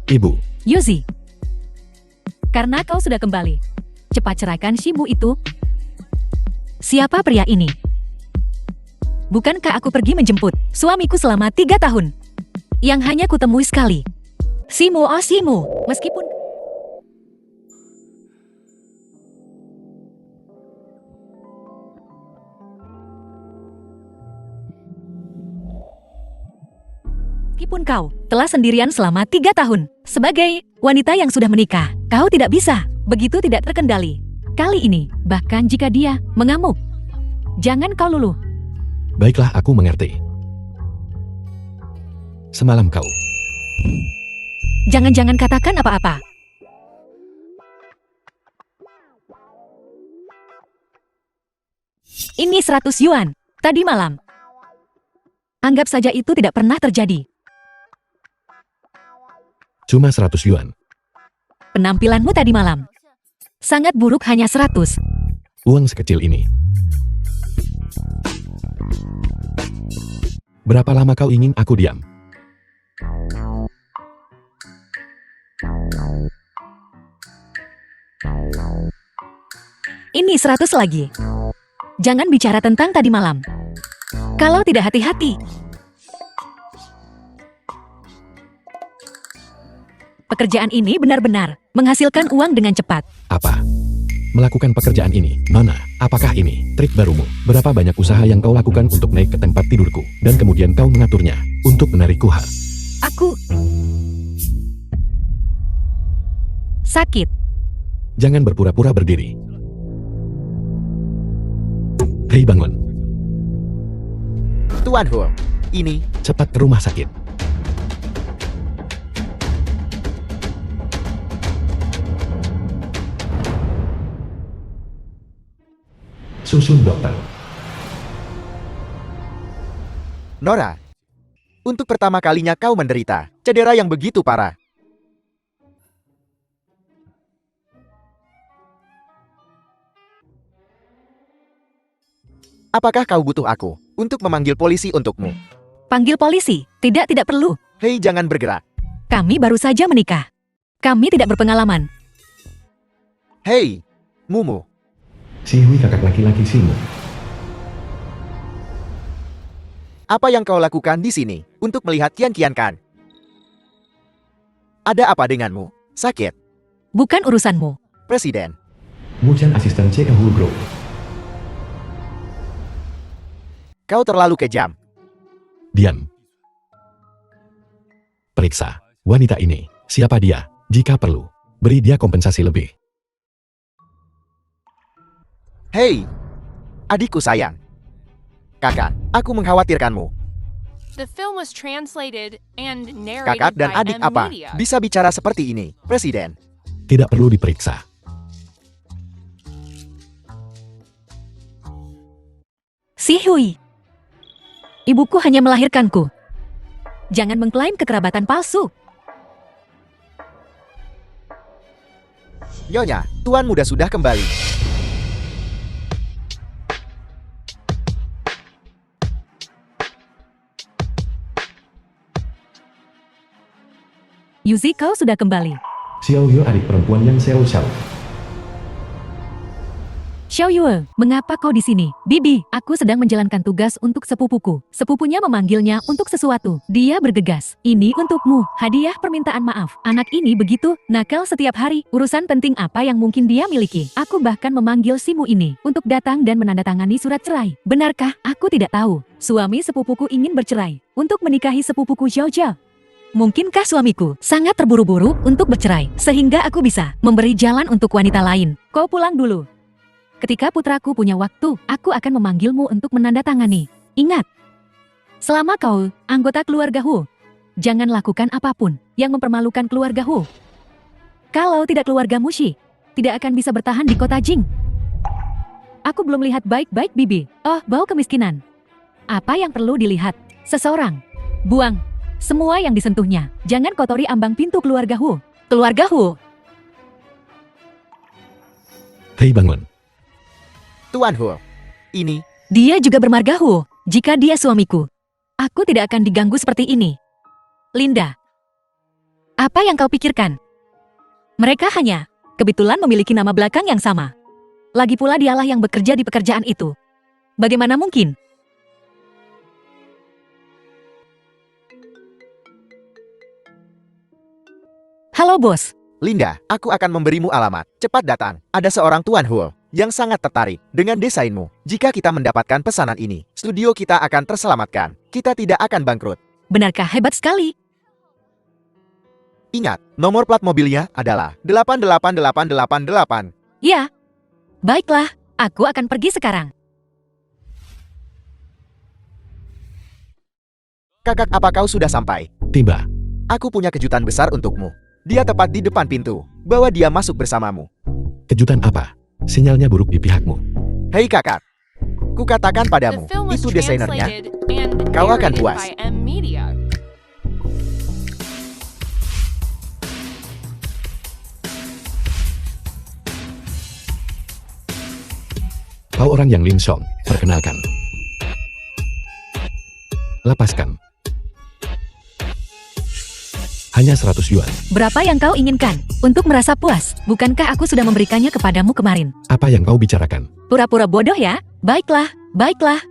Ibu, Yuzi, karena kau sudah kembali, cepat ceraikan Shimu itu. Siapa pria ini? Bukankah aku pergi menjemput suamiku selama 3 tahun? Yang hanya kutemui sekali. Shimu, oh Shimu, meskipun... Meskipun kau telah sendirian selama 3 tahun, sebagai wanita yang sudah menikah, kau tidak bisa begitu tidak terkendali. Kali ini, bahkan jika dia mengamuk, jangan kau luluh. baiklah aku mengerti. Semalam kau. Jangan-jangan katakan apa-apa. Ini 100 yuan, tadi malam. Anggap saja itu tidak pernah terjadi. Cuma 100 yuan. Penampilanmu tadi malam sangat buruk, hanya 100. Uang sekecil ini. Berapa lama kau ingin aku diam? Ini 100 lagi. Jangan bicara tentang tadi malam. Kalau tidak hati-hati. Pekerjaan ini benar-benar menghasilkan uang dengan cepat. Apa? Melakukan pekerjaan ini, Nona, apakah ini trik barumu? Berapa banyak usaha yang kau lakukan untuk naik ke tempat tidurku, dan kemudian kau mengaturnya untuk menarikku har? Aku sakit. Jangan berpura-pura berdiri. Hei bangun, Tuan Hu, ini cepat ke rumah sakit. Susun dokter. Nora. Untuk pertama kalinya kau menderita cedera yang begitu parah. Apakah kau butuh aku untuk memanggil polisi untukmu? Panggil polisi. Tidak perlu. Hei, jangan bergerak. Kami baru saja menikah. Kami tidak berpengalaman. Hei, Mumu. Si Hui kakak laki-laki Shimu. Apa yang kau lakukan di sini untuk melihat Tian Qian kan? Ada apa denganmu? Sakit? Bukan urusanmu. Presiden. Mujan asisten C. Hu Group. Kau terlalu kejam. Diam. Periksa wanita ini. Siapa dia? Jika perlu, beri dia kompensasi lebih. Hei, adikku sayang. Kakak, aku mengkhawatirkanmu. The film was translated and narrated Kakak dan by adik M apa Media. bisa bicara seperti ini, Presiden? Tidak perlu diperiksa. Si Hui. Ibuku hanya melahirkanku. Jangan mengklaim kekerabatan palsu. Nyonya, Tuan Muda sudah kembali. Yuzi, kau sudah kembali. Xiao Yu adik perempuan yang Xiao Xiao. Xiao Yue, mengapa kau di sini? Bibi, aku sedang menjalankan tugas untuk sepupuku. Sepupunya memanggilnya untuk sesuatu. Dia bergegas. Ini untukmu, hadiah permintaan maaf. Anak ini begitu nakal setiap hari. Urusan penting apa yang mungkin dia miliki? Aku bahkan memanggil Shimu ini untuk datang dan menandatangani surat cerai. Benarkah? Aku tidak tahu. Suami sepupuku ingin bercerai untuk menikahi sepupuku Xiao Jiao. Mungkinkah suamiku sangat terburu-buru untuk bercerai, sehingga aku bisa memberi jalan untuk wanita lain? Kau pulang dulu. Ketika putraku punya waktu, aku akan memanggilmu untuk menandatangani. Ingat, selama kau anggota keluarga Hu, jangan lakukan apapun yang mempermalukan keluarga Hu. Kalau tidak keluarga Mushi, tidak akan bisa bertahan di kota Jing. Aku belum lihat baik-baik Bibi. Oh, bau kemiskinan. Apa yang perlu dilihat? Seseorang. Buang semua yang disentuhnya. Jangan kotori ambang pintu keluarga Hu. Keluarga Hu. Hei bangun. Tuan Hu, ini Dia juga bermarga Hu. Jika dia suamiku, aku tidak akan diganggu seperti ini. Linda. Apa yang kau pikirkan? Mereka hanya kebetulan memiliki nama belakang yang sama. Lagi pula dialah yang bekerja di pekerjaan itu. Bagaimana mungkin? Halo bos. Linda, aku akan memberimu alamat. Cepat datang. Ada seorang Tuan Huo yang sangat tertarik dengan desainmu. Jika kita mendapatkan pesanan ini, studio kita akan terselamatkan. Kita tidak akan bangkrut. Benarkah hebat sekali? Ingat, nomor plat mobilnya adalah 88888. Ya. Baiklah, aku akan pergi sekarang. Kakak, apa kau sudah sampai? Tiba. Aku punya kejutan besar untukmu. Dia tepat di depan pintu. Bawa dia masuk bersamamu. Kejutan apa? Sinyalnya buruk di pihakmu. Hei kakak, kukatakan The padamu, film was itu desainernya. translated and Kau akan narrated puas. by M Media. Kau orang yang Lin Song, perkenalkan. Lepaskan. Hanya 100 yuan. Berapa yang kau inginkan? Untuk merasa puas, bukankah aku sudah memberikannya kepadamu kemarin? Apa yang kau bicarakan? Pura-pura bodoh ya? Baiklah, baiklah.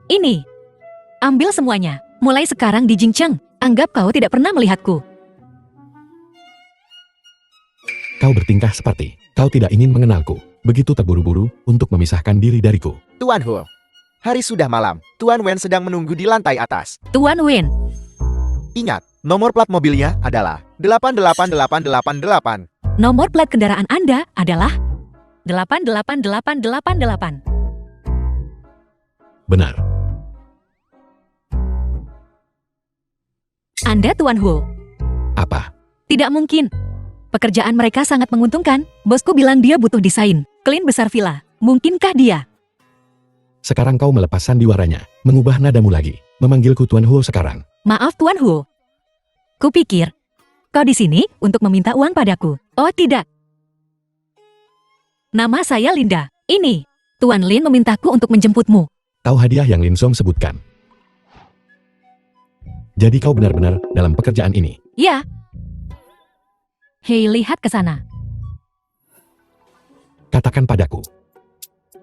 Ini. Ambil semuanya. Mulai sekarang di Jingcheng. Anggap kau tidak pernah melihatku. Kau bertingkah seperti kau tidak ingin mengenalku. Begitu terburu-buru untuk memisahkan diri dariku. Tuan Huo, hari sudah malam. Tuan Wen sedang menunggu di lantai atas. Tuan Wen. Ingat, nomor plat mobilnya adalah 88888. Nomor plat kendaraan Anda adalah 88888. Benar. Anda Tuan Huo. Apa? Tidak mungkin. Pekerjaan mereka sangat menguntungkan. Bosku bilang dia butuh desain. Klien besar villa. Mungkinkah dia? Sekarang kau melepas sandiwaranya, mengubah nadamu lagi, memanggilku Tuan Huo sekarang. Maaf Tuan Huo. Kupikir, kau di sini untuk meminta uang padaku. Oh tidak. Nama saya Linda. Ini, Tuan Lin memintaku untuk menjemputmu. Tahu hadiah yang Lin Song sebutkan. Jadi kau benar-benar dalam pekerjaan ini. Ya. Hei, lihat ke sana. Katakan padaku.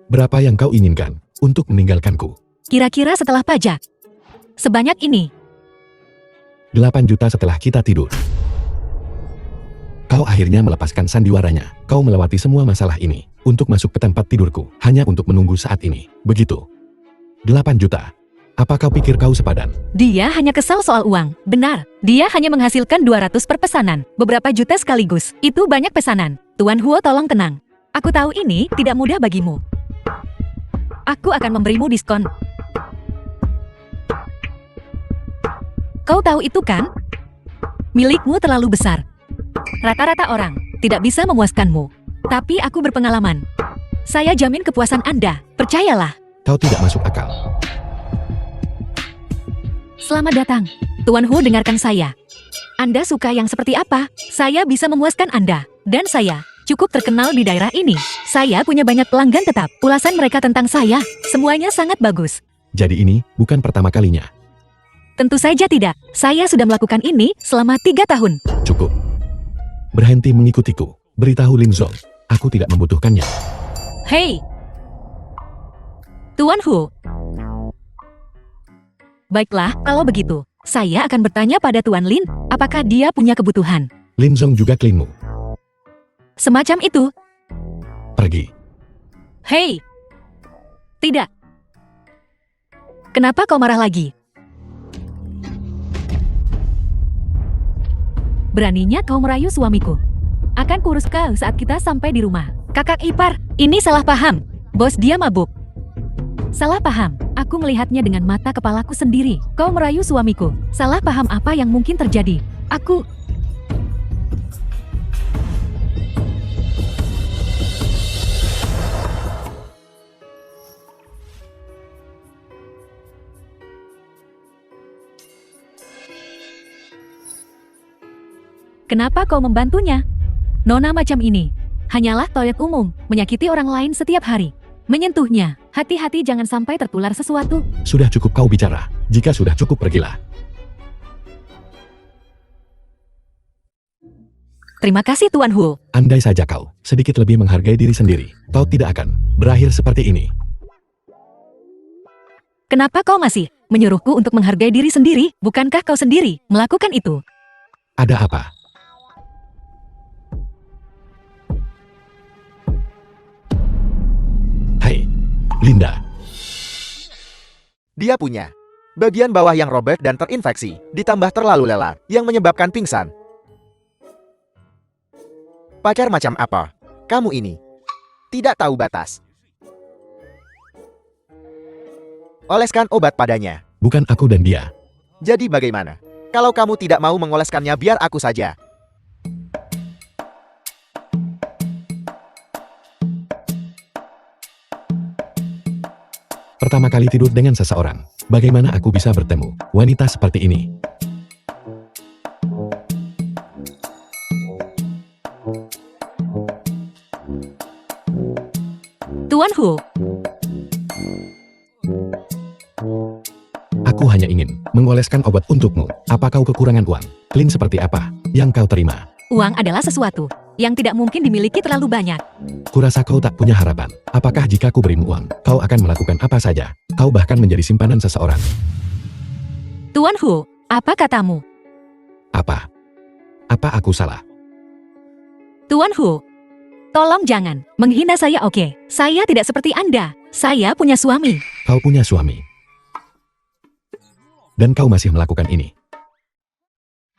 Berapa yang kau inginkan untuk meninggalkanku? Kira-kira setelah pajak. Sebanyak ini. 8 juta setelah kita tidur. Kau akhirnya melepaskan sandiwaranya. Kau melewati semua masalah ini untuk masuk ke tempat tidurku hanya untuk menunggu saat ini. Begitu. 8 juta. Apa kau pikir kau sepadan? Dia hanya kesal soal uang. Benar, dia hanya menghasilkan 200 per pesanan. Beberapa juta sekaligus. Itu banyak pesanan. Tuan Huo tolong tenang. Aku tahu ini tidak mudah bagimu. Aku akan memberimu diskon. Kau tahu itu kan? Milikmu terlalu besar. Rata-rata orang tidak bisa memuaskanmu. Tapi aku berpengalaman. Saya jamin kepuasan Anda. Percayalah. Kau tidak masuk akal. Selamat datang. Tuan Hu, dengarkan saya. Anda suka yang seperti apa? Saya bisa memuaskan Anda. Dan saya cukup terkenal di daerah ini. Saya punya banyak pelanggan tetap. Ulasan mereka tentang saya, semuanya sangat bagus. Jadi ini bukan pertama kalinya. Tentu saja tidak. Saya sudah melakukan ini selama 3 tahun. Cukup. Berhenti mengikutiku. Beritahu Lin Song. Aku tidak membutuhkannya. Hei! Tuan Hu. Baiklah, kalau begitu, saya akan bertanya pada Tuan Lin, apakah dia punya kebutuhan? Lin Song juga klienmu. Semacam itu. Pergi. Hei! Tidak. Kenapa kau marah lagi? Beraninya kau merayu suamiku. Akan kurus kau saat kita sampai di rumah. Kakak ipar, ini salah paham. Bos dia mabuk. Salah paham. Aku melihatnya dengan mata kepalaku sendiri. Kau merayu suamiku. Salah paham apa yang mungkin terjadi? Aku... Kenapa kau membantunya? Nona macam ini hanyalah toilet umum, menyakiti orang lain setiap hari. Menyentuhnya, hati-hati jangan sampai tertular sesuatu. Sudah cukup kau bicara. Jika sudah cukup, pergilah. Terima kasih Tuan Hu. Andai saja kau sedikit lebih menghargai diri sendiri, kau tidak akan berakhir seperti ini. Kenapa kau masih menyuruhku untuk menghargai diri sendiri? Bukankah kau sendiri melakukan itu? Ada apa? Hai, Linda. Dia punya bagian bawah yang robek dan terinfeksi, ditambah terlalu lelah, yang menyebabkan pingsan. Pacar macam apa? Kamu ini tidak tahu batas. Oleskan obat padanya. Bukan aku dan dia. Jadi bagaimana? Kalau kamu tidak mau mengoleskannya, biar aku saja. Pertama kali tidur dengan seseorang, bagaimana aku bisa bertemu wanita seperti ini? Tuan Hu, Aku hanya ingin mengoleskan obat untukmu. Apa kau kekurangan uang? Clean seperti apa yang kau terima? uang adalah sesuatu yang tidak mungkin dimiliki terlalu banyak. Kurasa kau tak punya harapan. Apakah jika aku berimu uang, kau akan melakukan apa saja? Kau bahkan menjadi simpanan seseorang. Tuan Hu, apa katamu? Apa? Apa aku salah? Tuan Hu, tolong jangan menghina saya, oke? Saya tidak seperti Anda. Saya punya suami. Kau punya suami. Dan kau masih melakukan ini.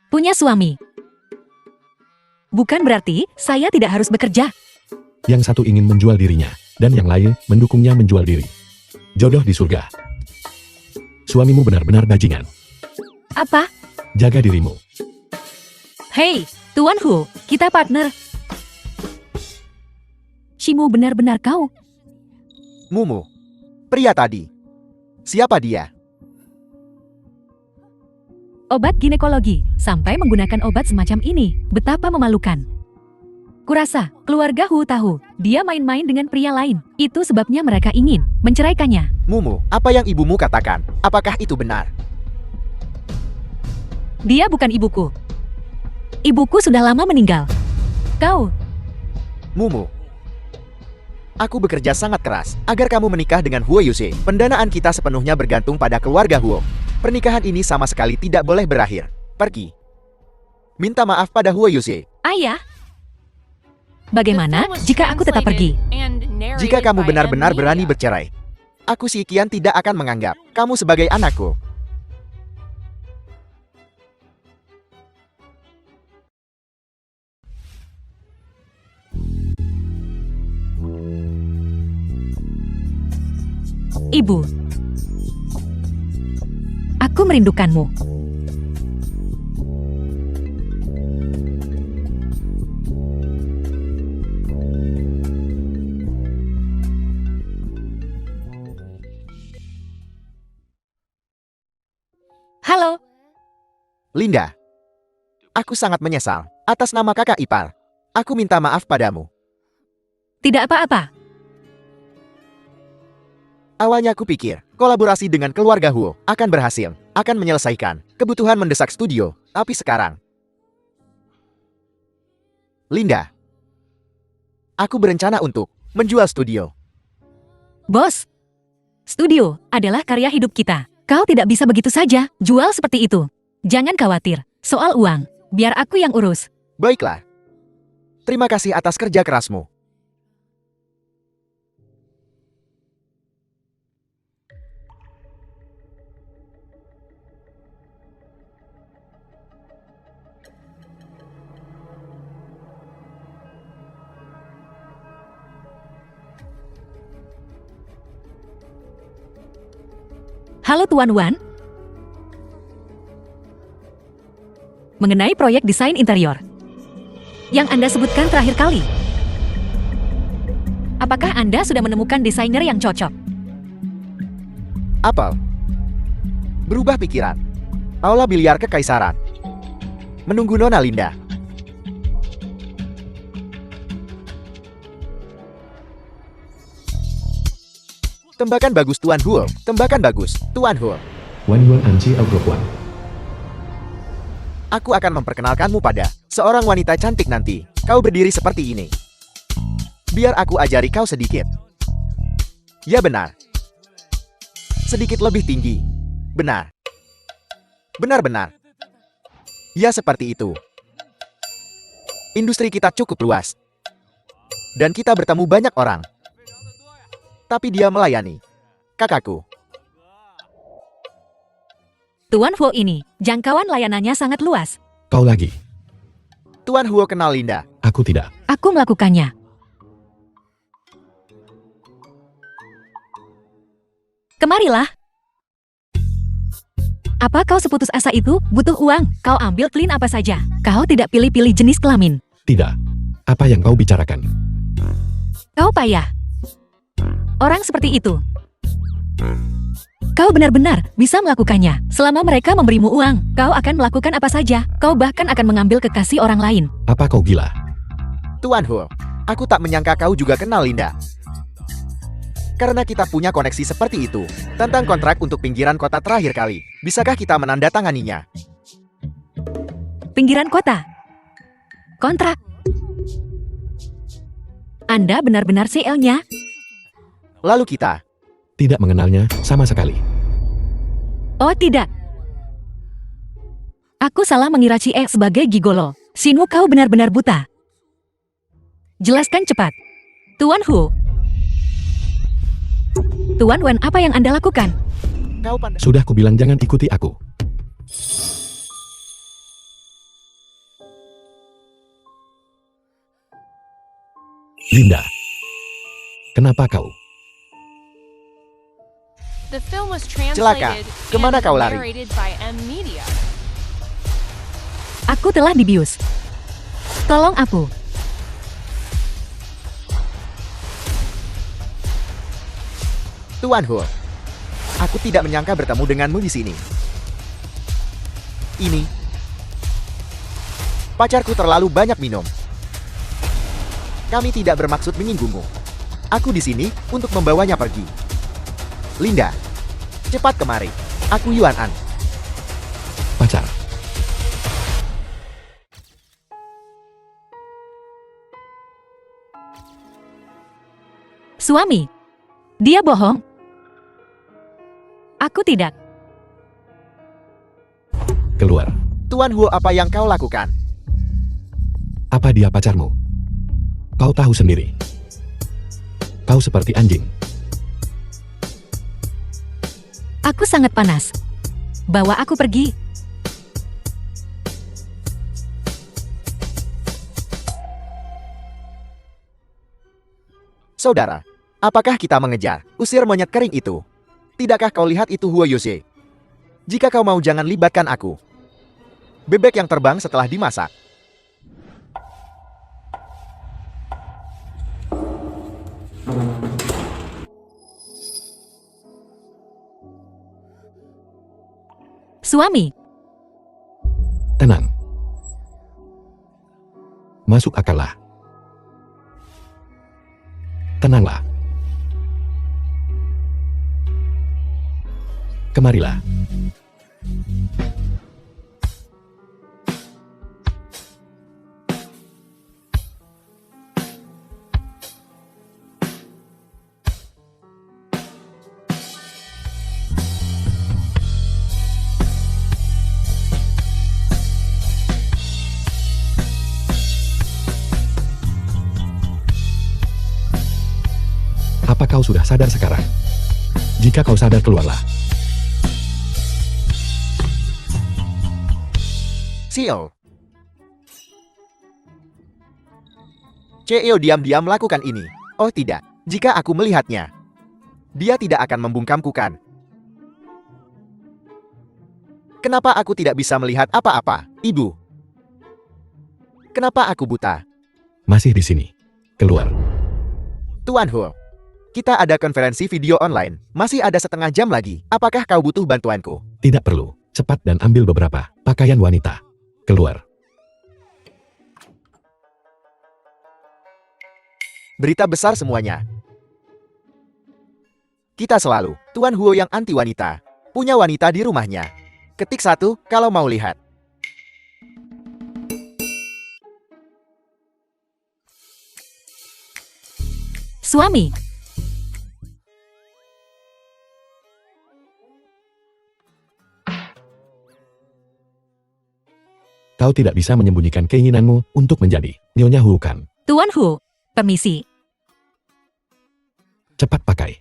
Punya suami. Bukan berarti saya tidak harus bekerja. Yang satu ingin menjual dirinya, dan yang lain mendukungnya menjual diri. Jodoh di surga. Suamimu benar-benar bajingan. Apa? Jaga dirimu. Hei, Tuan Hu, kita partner. Shimu benar-benar kau. Mumu. Pria tadi. Siapa dia? Obat ginekologi, sampai menggunakan obat semacam ini, betapa memalukan. Kurasa, keluarga Hu tahu, dia main-main dengan pria lain. Itu sebabnya mereka ingin menceraikannya. Mumu, apa yang ibumu katakan? Apakah itu benar? Dia bukan ibuku. Ibuku sudah lama meninggal. Kau, Mumu. Aku bekerja sangat keras agar kamu menikah dengan Huo Yuse. Pendanaan kita sepenuhnya bergantung pada keluarga Huo. Pernikahan ini sama sekali tidak boleh berakhir. Pergi. Minta maaf pada Huo Yuse. ayah. Bagaimana jika aku tetap pergi? Jika kamu benar-benar berani bercerai, aku si Kian tidak akan menganggap kamu sebagai anakku. Ibu, aku merindukanmu. Halo, Linda, aku sangat menyesal atas nama kakak ipar. Aku minta maaf padamu. tidak apa-apa. Awalnya aku pikir kolaborasi dengan keluarga Huo akan berhasil, akan menyelesaikan kebutuhan mendesak studio. Tapi sekarang, Linda, aku berencana untuk menjual studio. Bos, studio adalah karya hidup kita. Kau tidak bisa begitu saja jual seperti itu. Jangan khawatir soal uang, biar aku yang urus. Baiklah. Terima kasih atas kerja kerasmu. Halo Tuan Wan. Mengenai proyek desain interior yang Anda sebutkan terakhir kali. Apakah Anda sudah menemukan desainer yang cocok? Apel. Berubah pikiran. Aula biliar kekaisaran. Menunggu Nona Linda. Tembakan bagus Tuan Huo. Tembakan bagus Tuan Huo. Wan Yuan Anci Agrokuan. Aku akan memperkenalkanmu pada Seorang wanita cantik nanti, kau berdiri seperti ini. Biar aku ajari kau sedikit. Ya benar. Sedikit lebih tinggi. Benar. Benar-benar. Ya seperti itu. Industri kita cukup luas. Dan kita bertemu banyak orang. Tapi dia melayani. Kakakku. Tuan Huo ini, jangkauan layanannya sangat luas. Kau lagi. Tuan Huo kenal Linda. Aku tidak. Aku melakukannya. Kemarilah. Apa kau seputus asa itu? Butuh uang. Kau ambil clean apa saja. Kau tidak pilih-pilih jenis kelamin. Tidak. Apa yang kau bicarakan? Kau payah. Orang seperti itu. Kau benar-benar bisa melakukannya. Selama mereka memberimu uang, kau akan melakukan apa saja. Kau bahkan akan mengambil kekasih orang lain. Apa kau gila? Tuan Huo, aku tak menyangka kau juga kenal Linda. Karena kita punya koneksi seperti itu. Tentang kontrak untuk pinggiran kota terakhir kali. Bisakah kita menandatanganinya? Pinggiran kota. Kontrak. Anda benar-benar CL-nya? Lalu kita. Tidak mengenalnya sama sekali. Oh tidak. Aku salah mengira Cie sebagai gigolo. Sinu kau benar-benar buta. Jelaskan cepat. Tuan Hu. Tuan Wen, apa yang Anda lakukan? Kau pandai. Sudah kubilang jangan ikuti aku. Linda. Kenapa kau? The film was Celaka. translated Kemana and kau lari? narrated by M Media. Aku telah dibius. Tolong aku. Tuan Huo. Aku tidak menyangka bertemu denganmu di sini. Ini. Pacarku terlalu banyak minum. Kami tidak bermaksud menyinggungmu. Aku di sini untuk membawanya pergi. Linda, cepat kemari. Aku Yuan An. Pacar. Suami. Dia bohong. Aku tidak. Keluar. Tuan Huo, apa yang kau lakukan? Apa dia pacarmu? Kau tahu sendiri. Kau seperti anjing. Aku sangat panas. Bawa aku pergi. Saudara, apakah kita mengejar, usir monyet kering itu? Tidakkah kau lihat itu Huo Yose? Jika kau mau jangan libatkan aku. Bebek yang terbang setelah dimasak. Suami. Tenang. Masuk akallah. Tenanglah. Kemarilah. Apa kau sudah sadar sekarang? Jika kau sadar, keluarlah. Sio. Ceo diam-diam melakukan ini. Oh tidak, jika aku melihatnya. Dia tidak akan membungkamku kan? Kenapa aku tidak bisa melihat apa-apa, Ibu? Kenapa aku buta? Masih di sini. Keluar. Tuan Huo, kita ada konferensi video online. Masih ada setengah jam lagi. Apakah kau butuh bantuanku? Tidak perlu. Cepat dan ambil beberapa pakaian wanita. Keluar. Berita besar semuanya. Kita selalu, Tuan Huo yang anti wanita. Punya wanita di rumahnya. Ketik 1 kalau mau lihat. Suami. Kau tidak bisa menyembunyikan keinginanmu untuk menjadi Nyonya Hu kan? Tuan Hu, permisi. Cepat pakai.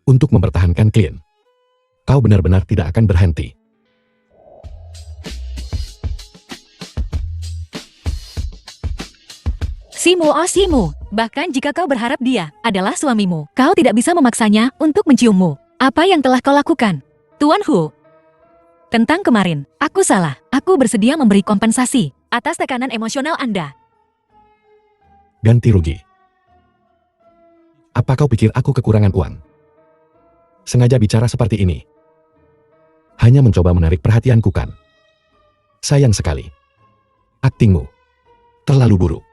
Untuk mempertahankan klien. Kau benar-benar tidak akan berhenti. Simu, oh Simu. Bahkan jika kau berharap dia adalah suamimu, kau tidak bisa memaksanya untuk menciummu. Apa yang telah kau lakukan? Tuan Hu. Tentang kemarin, aku salah. Aku bersedia memberi kompensasi atas tekanan emosional Anda. Ganti rugi. Apa kau pikir aku kekurangan uang? Sengaja bicara seperti ini. Hanya mencoba menarik perhatianku kan? Sayang sekali. Aktingmu terlalu buruk.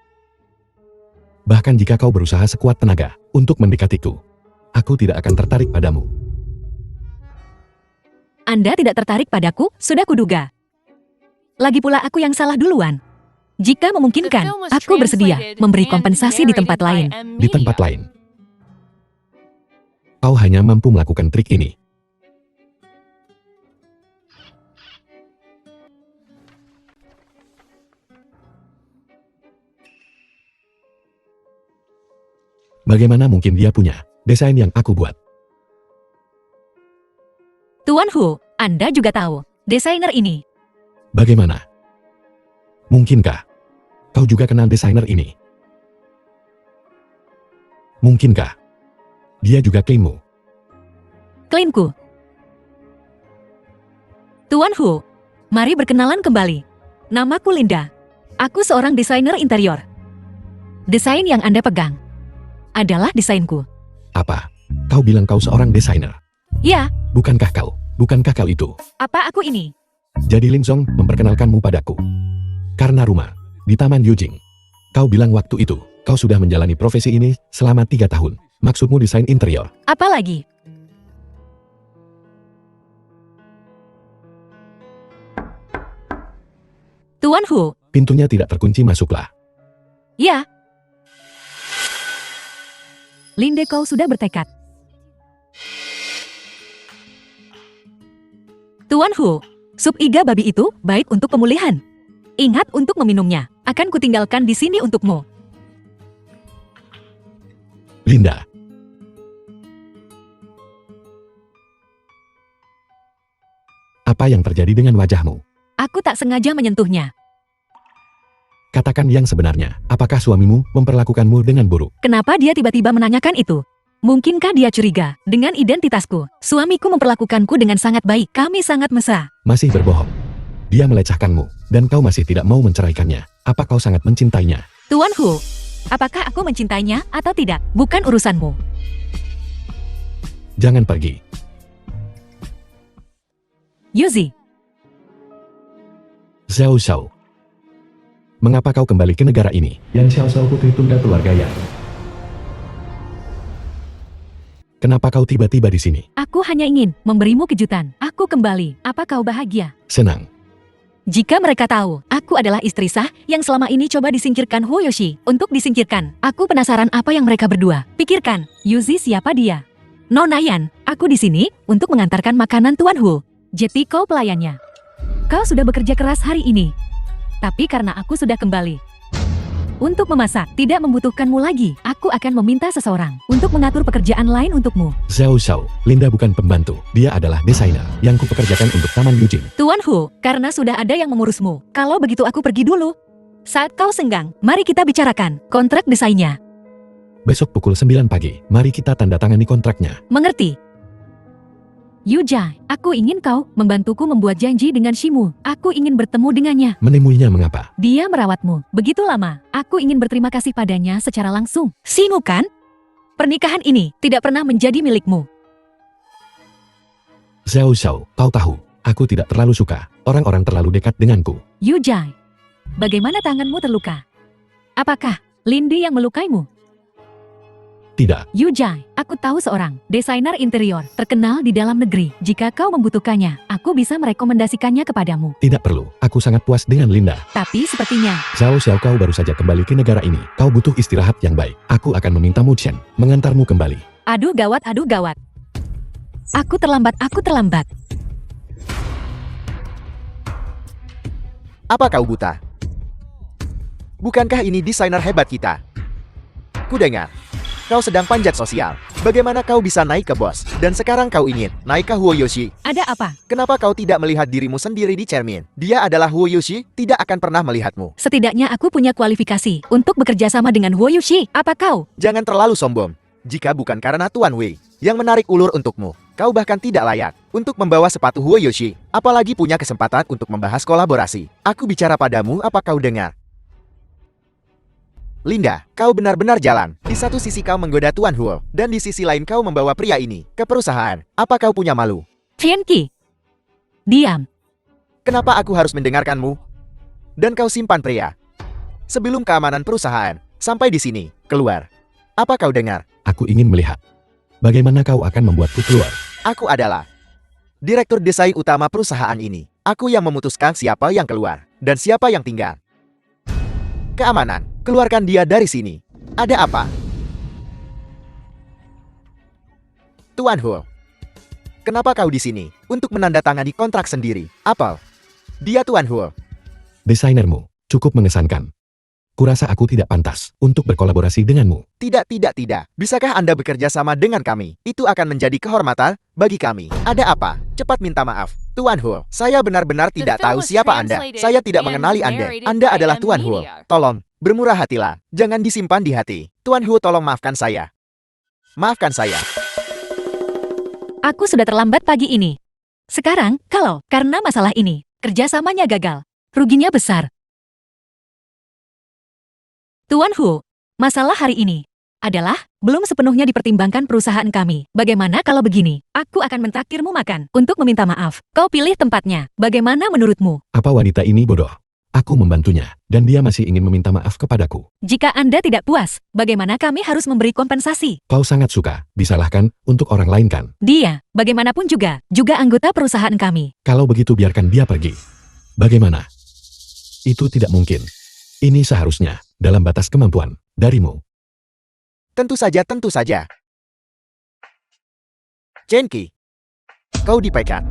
Bahkan jika kau berusaha sekuat tenaga untuk mendekatiku, aku tidak akan tertarik padamu. Anda tidak tertarik padaku, sudah kuduga. Lagi pula aku yang salah duluan. Jika memungkinkan, aku bersedia memberi kompensasi di tempat lain. Di tempat lain. Kau hanya mampu melakukan trik ini. Bagaimana mungkin dia punya desain yang aku buat? Tuan Hu, Anda juga tahu desainer ini. Bagaimana? Mungkinkah kau juga kenal desainer ini? Mungkinkah dia juga klaimmu? Klaimku. Tuan Hu, mari berkenalan kembali. Namaku Linda. Aku seorang desainer interior. Desain yang Anda pegang adalah desainku. Apa? Kau bilang kau seorang desainer? Ya, Bukankah kau itu? apa aku ini? Jadi Lin Song memperkenalkanmu padaku. Karena rumah di Taman Yujing. Kau bilang waktu itu, kau sudah menjalani profesi ini selama 3 tahun. Maksudmu desain interior? Apa lagi? Tuan Hu, Pintunya tidak terkunci, masuklah. ya. Linde, kau sudah bertekad. Tuan Hu, sup iga babi itu baik untuk pemulihan. Ingat untuk meminumnya. Akan kutinggalkan di sini untukmu. Linda. Apa yang terjadi dengan wajahmu? Aku tak sengaja menyentuhnya. Katakan yang sebenarnya, apakah suamimu memperlakukanmu dengan buruk? Kenapa dia tiba-tiba menanyakan itu? Mungkinkah dia curiga dengan identitasku? Suamiku memperlakukanku dengan sangat baik. Kami sangat mesra. Masih berbohong. Dia melecehkanmu, dan kau masih tidak mau menceraikannya. Apa kau sangat mencintainya? Tuan Hu, apakah aku mencintainya atau tidak? Bukan urusanmu. Jangan pergi. Yuzi, Xiao Xiao. Mengapa kau kembali ke negara ini? Yang Xiao Xiao putri tunggal keluarga Yan. Kenapa kau tiba-tiba di sini? aku hanya ingin memberimu kejutan. Aku kembali. Apa kau bahagia? Senang. Jika mereka tahu, aku adalah istri sah yang selama ini coba disingkirkan Huoyoshi. Untuk disingkirkan, aku penasaran apa yang mereka berdua pikirkan. Yuzi, siapa dia? Nona Yan, aku di sini untuk mengantarkan makanan Tuan Hu. Jeti, kau pelayannya. Kau sudah bekerja keras hari ini. Tapi karena aku sudah kembali untuk memasak, tidak membutuhkanmu lagi. Aku akan meminta seseorang untuk mengatur pekerjaan lain untukmu. Xiao Xiao, Linda bukan pembantu. Dia adalah desainer yang kupekerjakan untuk Taman Yujing. Tuan Hu, karena sudah ada yang mengurusmu. Kalau begitu aku pergi dulu. Saat kau senggang, mari kita bicarakan kontrak desainnya. Besok pukul 9 pagi, mari kita tanda tangani kontraknya. Mengerti? Yujai, aku ingin kau membantuku membuat janji dengan Shimu. Aku ingin bertemu dengannya. Menemuinya mengapa? Dia merawatmu begitu lama. Aku ingin berterima kasih padanya secara langsung. Shimu kan? Pernikahan ini tidak pernah menjadi milikmu. Xiao Xiao, kau tahu, aku tidak terlalu suka orang-orang terlalu dekat denganku. Yujai, bagaimana tanganmu terluka? Apakah Lindy yang melukaimu? Tidak, Yu Jai, aku tahu seorang desainer interior terkenal di dalam negeri. Jika kau membutuhkannya, aku bisa merekomendasikannya kepadamu. tidak perlu. Aku sangat puas dengan Linda. Tapi sepertinya, Zhao Xiao, kau baru saja kembali ke negara ini. Kau butuh istirahat yang baik. Aku akan meminta Mu Chen mengantarmu kembali. aduh gawat, aduh gawat. Aku terlambat, aku terlambat. Apa kau buta? Bukankah ini desainer hebat kita? Kudengar, kau sedang panjat sosial. Bagaimana kau bisa naik ke bos? Dan sekarang kau ingin naik ke Huo Yoshi? Ada apa? Kenapa kau tidak melihat dirimu sendiri di cermin? Dia adalah Huo Yoshi, tidak akan pernah melihatmu. Setidaknya aku punya kualifikasi untuk bekerja sama dengan Huo Yushi. Apa kau? Jangan terlalu sombong. Jika bukan karena Tuan Wei yang menarik ulur untukmu, kau bahkan tidak layak untuk membawa sepatu Huo Yoshi, apalagi punya kesempatan untuk membahas kolaborasi. Aku bicara padamu, apa kau dengar? Linda, kau benar-benar jalan. Di satu sisi kau menggoda Tuan Huo, dan di sisi lain kau membawa pria ini ke perusahaan. Apa kau punya malu? Tianqi. Diam. Kenapa aku harus mendengarkanmu? Dan kau simpan pria. Sebelum keamanan perusahaan, sampai di sini, keluar. Apa kau dengar? Aku ingin melihat bagaimana kau akan membuatku keluar. Aku adalah direktur desain utama perusahaan ini. Aku yang memutuskan siapa yang keluar dan siapa yang tinggal. Keamanan, keluarkan dia dari sini. Ada apa? Tuan Huo, kenapa kau di sini? Untuk menandatangani kontrak sendiri. Apel. Dia Tuan Huo. Desainermu cukup mengesankan. Kurasa aku tidak pantas untuk berkolaborasi denganmu. Tidak. Bisakah Anda bekerja sama dengan kami? Itu akan menjadi kehormatan bagi kami. Ada apa? Cepat minta maaf. Tuan Huo, saya benar-benar tidak tahu siapa Anda. Saya tidak mengenali Anda. Anda adalah Tuan Huo. Tolong, bermurah hatilah. Jangan disimpan di hati. Tuan Huo, tolong maafkan saya. Maafkan saya. Aku sudah terlambat pagi ini. Sekarang, kalau karena masalah ini, kerjasamanya gagal, ruginya besar. Tuan Huo, masalah hari ini adalah belum sepenuhnya dipertimbangkan perusahaan kami. Bagaimana kalau begini? Aku akan mentraktirmu makan untuk meminta maaf. Kau pilih tempatnya. Bagaimana menurutmu? Apa wanita ini bodoh? Aku membantunya, dan dia masih ingin meminta maaf kepadaku. Jika Anda tidak puas, bagaimana kami harus memberi kompensasi? Kau sangat suka disalahkan untuk orang lain kan? Dia, bagaimanapun juga anggota perusahaan kami. Kalau begitu biarkan dia pergi. Bagaimana? Itu tidak mungkin. Ini seharusnya dalam batas kemampuan darimu. Tentu saja. Chen-Qi, kau dipecat.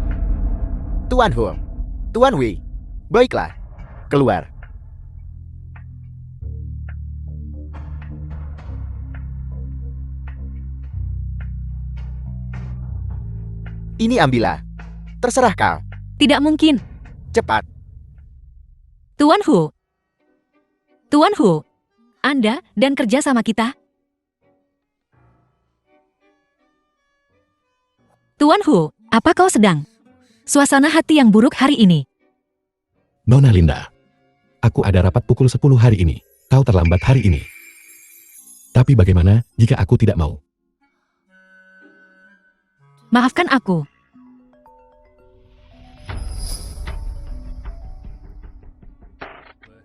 Tuan Huo, Tuan Wei, baiklah, keluar. Ini ambillah. Terserah kau. Tidak mungkin. Cepat. Tuan Huo, Anda dan kerja sama kita. Tuan Huo, apa kau sedang? Suasana hati yang buruk hari ini. Nona Linda, aku ada rapat pukul 10 hari ini. Kau terlambat hari ini. Tapi bagaimana jika aku tidak mau? Maafkan aku.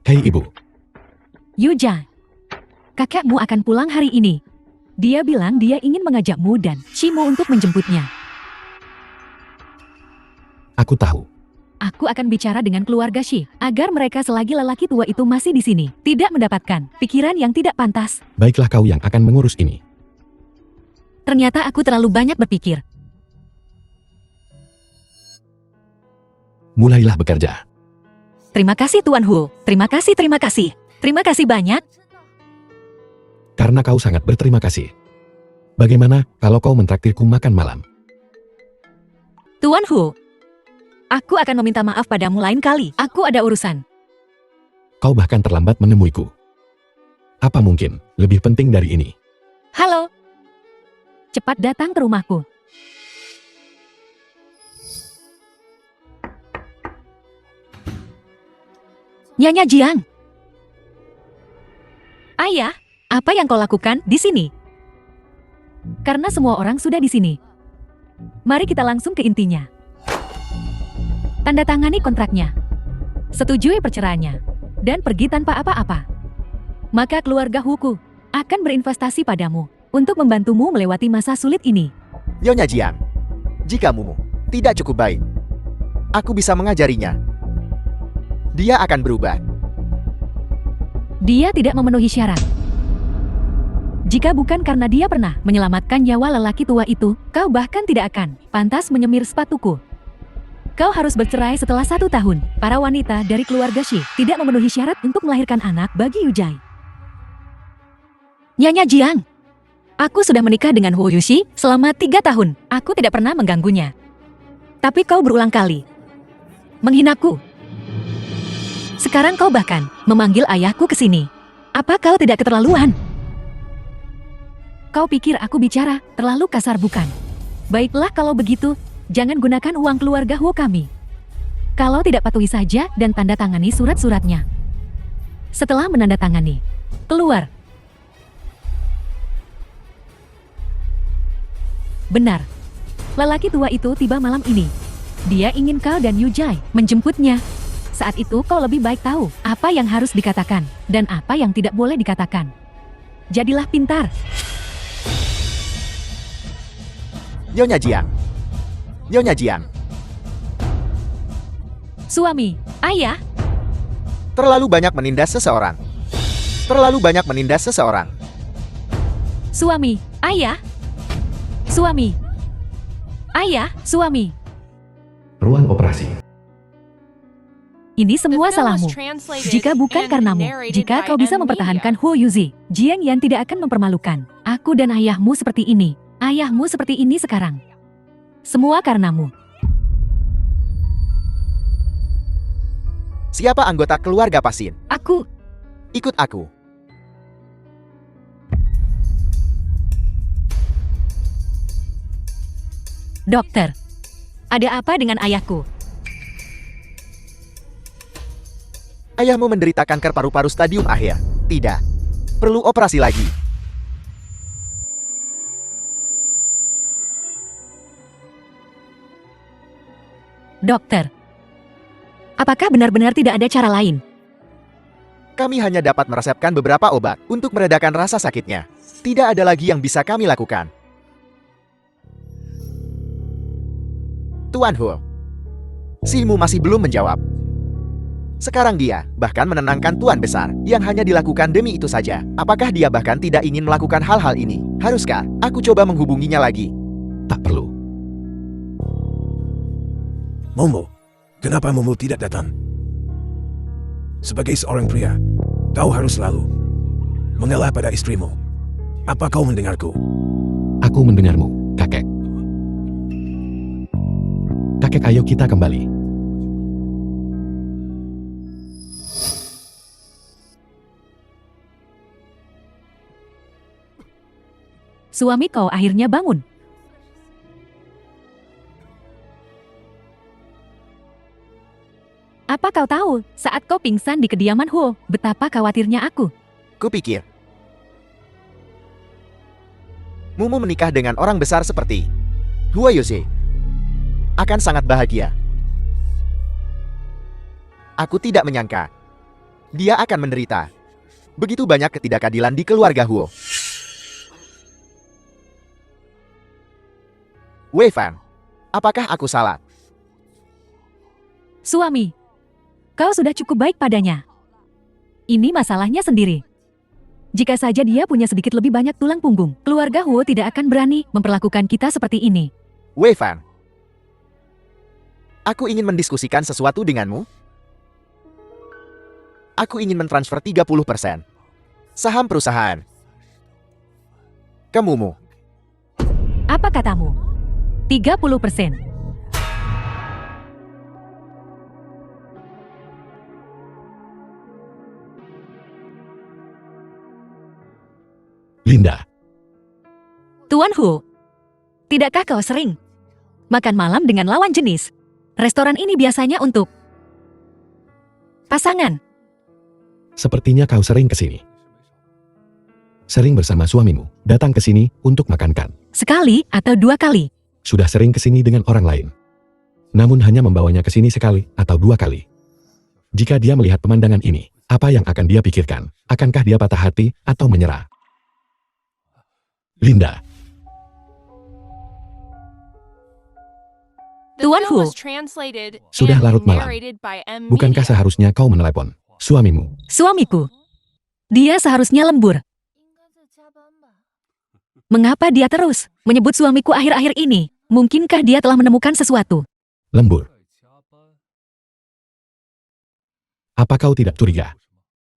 Hei ibu, Yuja, kakakmu akan pulang hari ini. Dia bilang dia ingin mengajakmu dan Shimo untuk menjemputnya. aku tahu. Aku akan bicara dengan keluarga Shi, agar mereka selagi lelaki tua itu masih di sini, tidak mendapatkan pikiran yang tidak pantas. Baiklah kau yang akan mengurus ini. Ternyata aku terlalu banyak berpikir. Mulailah bekerja. Terima kasih Tuan Huo, terima kasih. Terima kasih banyak. Karena kau sangat berterima kasih. Bagaimana kalau kau mentraktirku makan malam? Tuan Huo, aku akan meminta maaf padamu lain kali. Aku ada urusan. Kau bahkan terlambat menemuiku. Apa mungkin lebih penting dari ini? Halo. Cepat datang ke rumahku. Nyonya Jiang. Ayah, apa yang kau lakukan di sini? Karena semua orang sudah di sini. Mari kita langsung ke intinya. Tanda tangani kontraknya. Setujui perceraiannya. Dan pergi tanpa apa-apa. Maka keluarga Huku akan berinvestasi padamu. untuk membantumu melewati masa sulit ini. Nyonya Jiang, jika Mumu tidak cukup baik, aku bisa mengajarinya. Dia akan berubah. Dia tidak memenuhi syarat. Jika bukan karena dia pernah menyelamatkan nyawa lelaki tua itu, kau bahkan tidak akan pantas menyemir sepatuku. Kau harus bercerai setelah 1 tahun. Para wanita dari keluarga Shi tidak memenuhi syarat untuk melahirkan anak bagi Yujai. Nyonya Jiang, aku sudah menikah dengan Huo Yuxi selama 3 tahun. Aku tidak pernah mengganggunya. Tapi kau berulang kali menghinaku. Sekarang kau bahkan memanggil ayahku ke sini. Apa kau tidak keterlaluan? Kau pikir aku bicara terlalu kasar bukan? Baiklah kalau begitu, jangan gunakan uang keluarga Huo kami. Kalau tidak patuhi saja dan tanda tangani surat-suratnya. Setelah menandatangani, keluar. Benar. Lelaki tua itu tiba malam ini. Dia ingin kau dan Yujai menjemputnya. Saat itu kau lebih baik tahu apa yang harus dikatakan dan apa yang tidak boleh dikatakan. Jadilah pintar. Nyonya Jiang. Nyonya Jiang. Suami, ayah, Terlalu banyak menindas seseorang. Terlalu banyak menindas seseorang. suami, ayah. Suami. Ayah, suami. Ruang operasi. Ini The semua film was salahmu. translated Jika bukan and karenamu, narrated jika by kau bisa N. mempertahankan Media. Huo Yuzi, Jiang Yan tidak akan mempermalukan. Aku dan ayahmu seperti ini. Ayahmu seperti ini sekarang. Semua karenamu. Siapa anggota keluarga Pasin? Aku. Ikut aku. Dokter. Ada apa dengan ayahku? Ayahmu menderita kanker paru-paru stadium akhir. Tidak. Perlu operasi lagi. Dokter. Apakah benar-benar tidak ada cara lain? Kami hanya dapat meresepkan beberapa obat untuk meredakan rasa sakitnya. Tidak ada lagi yang bisa kami lakukan. Tuan Huo, Simu masih belum menjawab. Sekarang dia bahkan menenangkan Tuan Besar yang hanya dilakukan demi itu saja. Apakah dia bahkan tidak ingin melakukan hal-hal ini? Haruskah aku coba menghubunginya lagi? Tak perlu. Momo, kenapa Momo tidak datang? Sebagai seorang pria, kau harus selalu mengalah pada istrimu. Apa kau mendengarku? Aku mendengarmu, kakek. Kakek, ayo kita kembali. Suami kau akhirnya bangun. Apa kau tahu, saat kau pingsan di kediaman Huo, betapa khawatirnya aku. Kupikir Mumu menikah dengan orang besar seperti Huo Yose akan sangat bahagia. Aku tidak menyangka dia akan menderita begitu banyak ketidakadilan di keluarga Huo. Wei Fan, apakah aku salah? Suami, kau sudah cukup baik padanya. Ini masalahnya sendiri. Jika saja dia punya sedikit lebih banyak tulang punggung, keluarga Huo tidak akan berani memperlakukan kita seperti ini. Wei Fan, aku ingin mendiskusikan sesuatu denganmu. Aku ingin mentransfer 30% saham perusahaan ke Mumu. Apa katamu? 30%. Linda, Tuan Hu, tidakkah kau sering makan malam dengan lawan jenis? Restoran ini biasanya untuk pasangan. sepertinya kau sering ke sini. Sering bersama suamimu, datang ke sini untuk makankan. Sekali atau 2 kali. Sudah sering ke sini dengan orang lain. Namun hanya membawanya ke sini sekali atau 2 kali. Jika dia melihat pemandangan ini, apa yang akan dia pikirkan? Akankah dia patah hati atau menyerah? Linda, The Tuan film Hu. was translated Sudah and larut malam. narrated by M. bukankah Media. seharusnya kau menelepon suamimu? Suamiku. Dia seharusnya lembur. Mengapa dia terus menyebut suamiku akhir-akhir ini? Mungkinkah dia telah menemukan sesuatu? Lembur. Apa kau tidak curiga?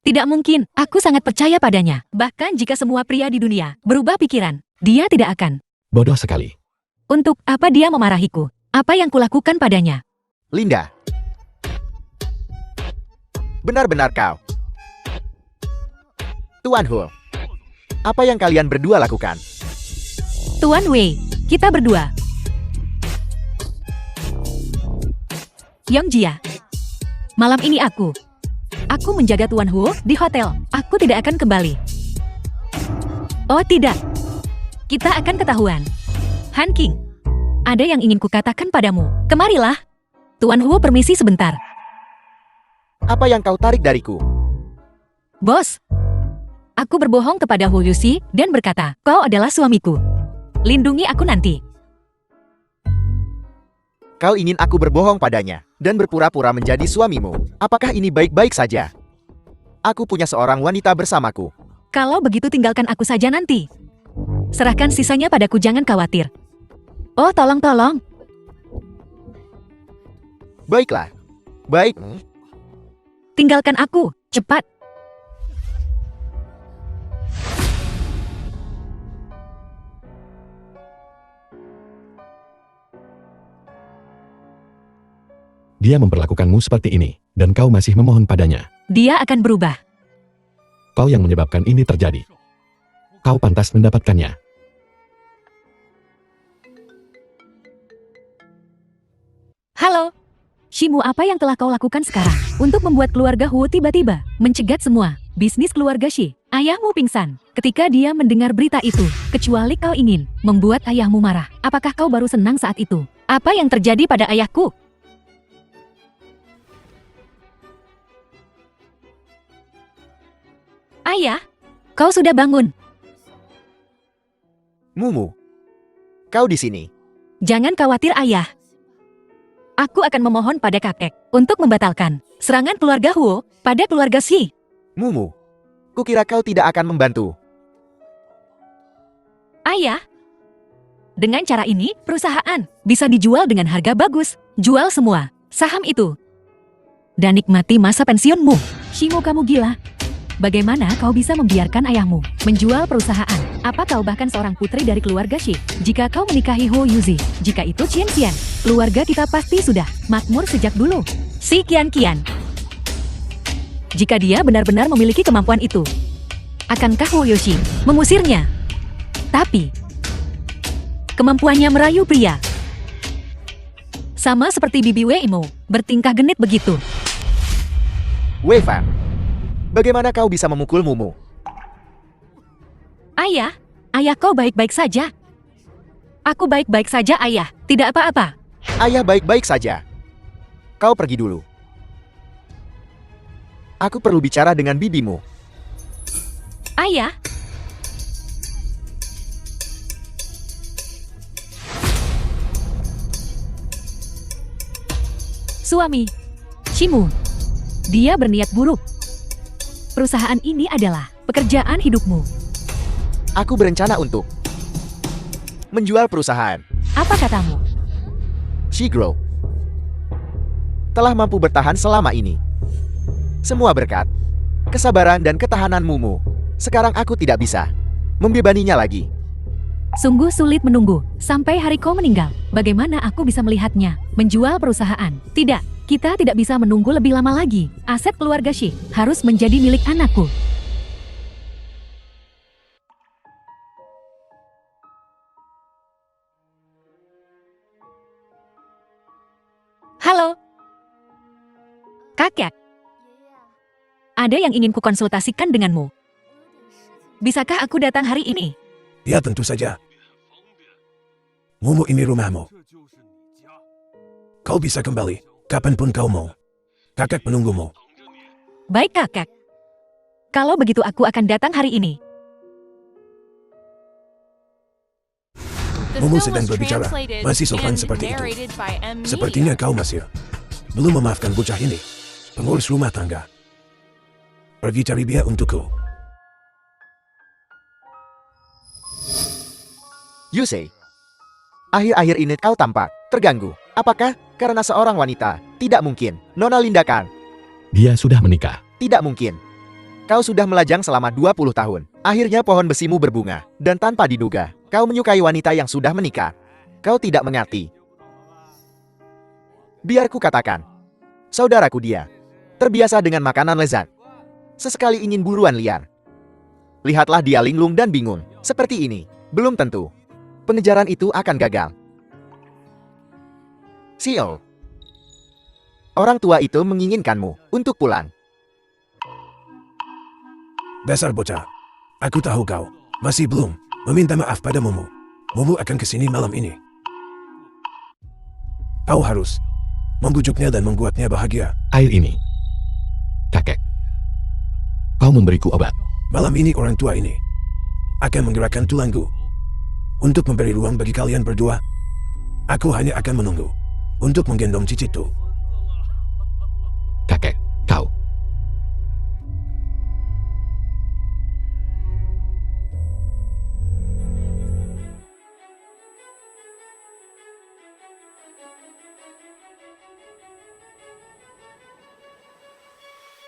Tidak mungkin, aku sangat percaya padanya. Bahkan jika semua pria di dunia berubah pikiran, dia tidak akan. Bodoh sekali. Untuk apa dia memarahiku? Apa yang kulakukan padanya? Linda. Benar-benar kau. Tuan Hu. Apa yang kalian berdua lakukan? Tuan Wei, kita berdua. Yongjia. Malam ini aku menjaga Tuan Hu di hotel. Aku tidak akan kembali. Oh tidak. Kita akan ketahuan. Han King. Ada yang ingin kukatakan padamu. Kemarilah. Tuan Hu permisi sebentar. Apa yang kau tarik dariku? Bos. Aku berbohong kepada Hu Yuxi dan berkata, kau adalah suamiku. Lindungi aku nanti. Kau ingin aku berbohong padanya dan berpura-pura menjadi suamimu. Apakah ini baik-baik saja? Aku punya seorang wanita bersamaku. Kalau begitu tinggalkan aku saja nanti. Serahkan sisanya padaku, jangan khawatir. Oh, tolong. Baiklah. Baik. Tinggalkan aku, cepat. Dia memperlakukanmu seperti ini, dan kau masih memohon padanya. Dia akan berubah. Kau yang menyebabkan ini terjadi. Kau pantas mendapatkannya. Halo. Shimu, apa yang telah kau lakukan sekarang untuk membuat keluarga Hu tiba-tiba mencegat semua bisnis keluarga Shi? Ayahmu pingsan ketika dia mendengar berita itu. Kecuali kau ingin membuat ayahmu marah. Apakah kau baru senang saat itu? Apa yang terjadi pada ayahku? Ayah, kau sudah bangun. Mumu. Kau di sini. Jangan khawatir, ayah. Aku akan memohon pada kakek untuk membatalkan serangan keluarga Hu pada keluarga Shi. Mumu. Kukira kau tidak akan membantu. Ayah, dengan cara ini perusahaan bisa dijual dengan harga bagus. Jual semua saham itu dan nikmati masa pensiunmu. Shimu, kamu gila. Bagaimana kau bisa membiarkan ayahmu menjual perusahaan? Apa kau bahkan seorang putri dari keluarga Shi? Jika kau menikahi Hu Yuzi, jika itu Qian Qian, keluarga kita pasti sudah makmur sejak dulu. Si Qian Qian, jika dia benar-benar memiliki kemampuan itu, akankah Hu Yuxi mengusirnya? Tapi, kemampuannya merayu pria. Sama seperti Bibi Wei Mo, bertingkah genit begitu. Wei Fan. Bagaimana kau bisa memukul Mumu? Ayah kau baik-baik saja. Aku baik-baik saja, ayah. Tidak apa-apa. Ayah baik-baik saja. Kau pergi dulu. Aku perlu bicara dengan bibimu. Ayah. Suami, Shimu. Dia berniat buruk. Perusahaan ini adalah pekerjaan hidupmu. Aku berencana untuk menjual perusahaan. Apa katamu? Shigro telah mampu bertahan selama ini. Semua berkat kesabaran dan ketahanan Mumu. Sekarang aku tidak bisa membebaninya lagi. Sungguh sulit menunggu sampai hari kau meninggal. Bagaimana aku bisa melihatnya menjual perusahaan? Tidak, kita tidak bisa menunggu lebih lama lagi. Aset keluarga Shi harus menjadi milik anakku. Halo. Kakek. Ada yang ingin kukonsultasikan denganmu. Bisakah aku datang hari ini? Ya tentu saja. Mumu, ini rumahmu. Kau bisa kembali kapanpun kau mau. Kakek menunggumu. Baik, kakek. Kalau begitu aku akan datang hari ini. The Mumu film sedang was berbicara. translated Masih sopan and seperti itu. narrated by M. Sepertinya Media. kau masih belum memaafkan bocah ini. Pengurus rumah tangga. Pergi cari biaya untukku. Yusei, akhir-akhir ini kau tampak terganggu. Apakah karena seorang wanita? Tidak mungkin. Nona Linda kan? Dia sudah menikah. Tidak mungkin. Kau sudah melajang selama 20 tahun. Akhirnya pohon besimu berbunga. Dan tanpa diduga, kau menyukai wanita yang sudah menikah. Kau tidak mengerti. Biar ku katakan. Saudaraku dia. Terbiasa dengan makanan lezat. Sesekali ingin buruan liar. Lihatlah dia linglung dan bingung. Seperti ini. Belum tentu. Pengejaran itu akan gagal. Sio. Orang tua itu menginginkanmu untuk pulang. Dasar bocah. Aku tahu kau masih belum meminta maaf pada Mumu. Mumu akan kesini malam ini. Kau harus membujuknya dan membuatnya bahagia. Air ini. Kakek. Kau memberiku obat. Malam ini orang tua ini akan menggerakkan tulangku untuk memberi ruang bagi kalian berdua. Aku hanya akan menunggu untuk menggendong cicitku. Kakek, kau.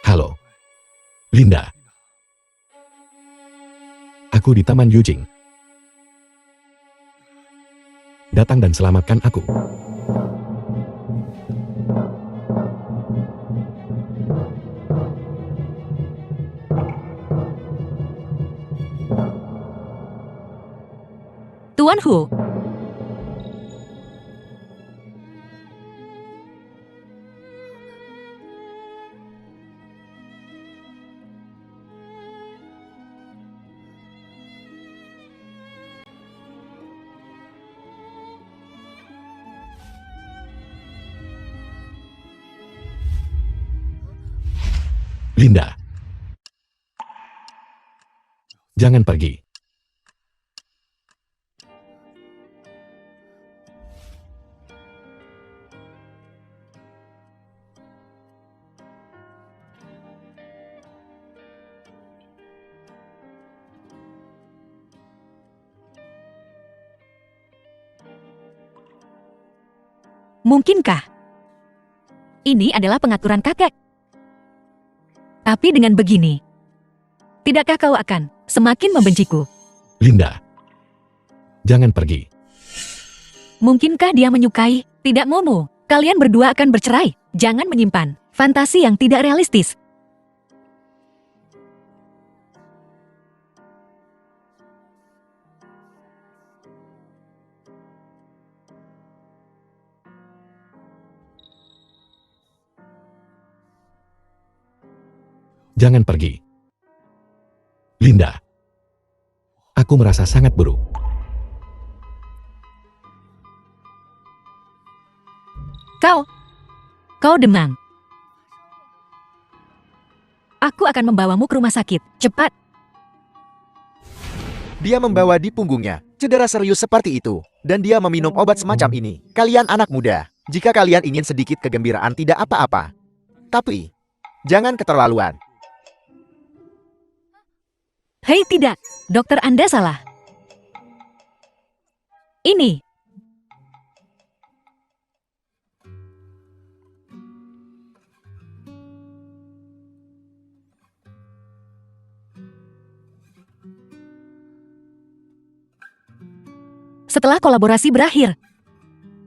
Halo. Linda. Aku di Taman Yujing. Datang dan selamatkan aku. Tuan Hu. Linda. Jangan pergi. Mungkinkah ini adalah pengaturan kakek? Tapi dengan begini, tidakkah kau akan semakin membenciku? Linda. Jangan pergi. Mungkinkah dia menyukai? Tidak Momo, kalian berdua akan bercerai. Jangan menyimpan fantasi yang tidak realistis. Jangan pergi. Linda. Aku merasa sangat buruk. Kau demam. Aku akan membawamu ke rumah sakit. Cepat. Dia membawa di punggungnya. Cedera serius seperti itu. Dan dia meminum obat semacam ini. Kalian anak muda. Jika kalian ingin sedikit kegembiraan tidak apa-apa. Tapi, jangan keterlaluan. Hei tidak, dokter Anda salah. Ini. Setelah kolaborasi berakhir,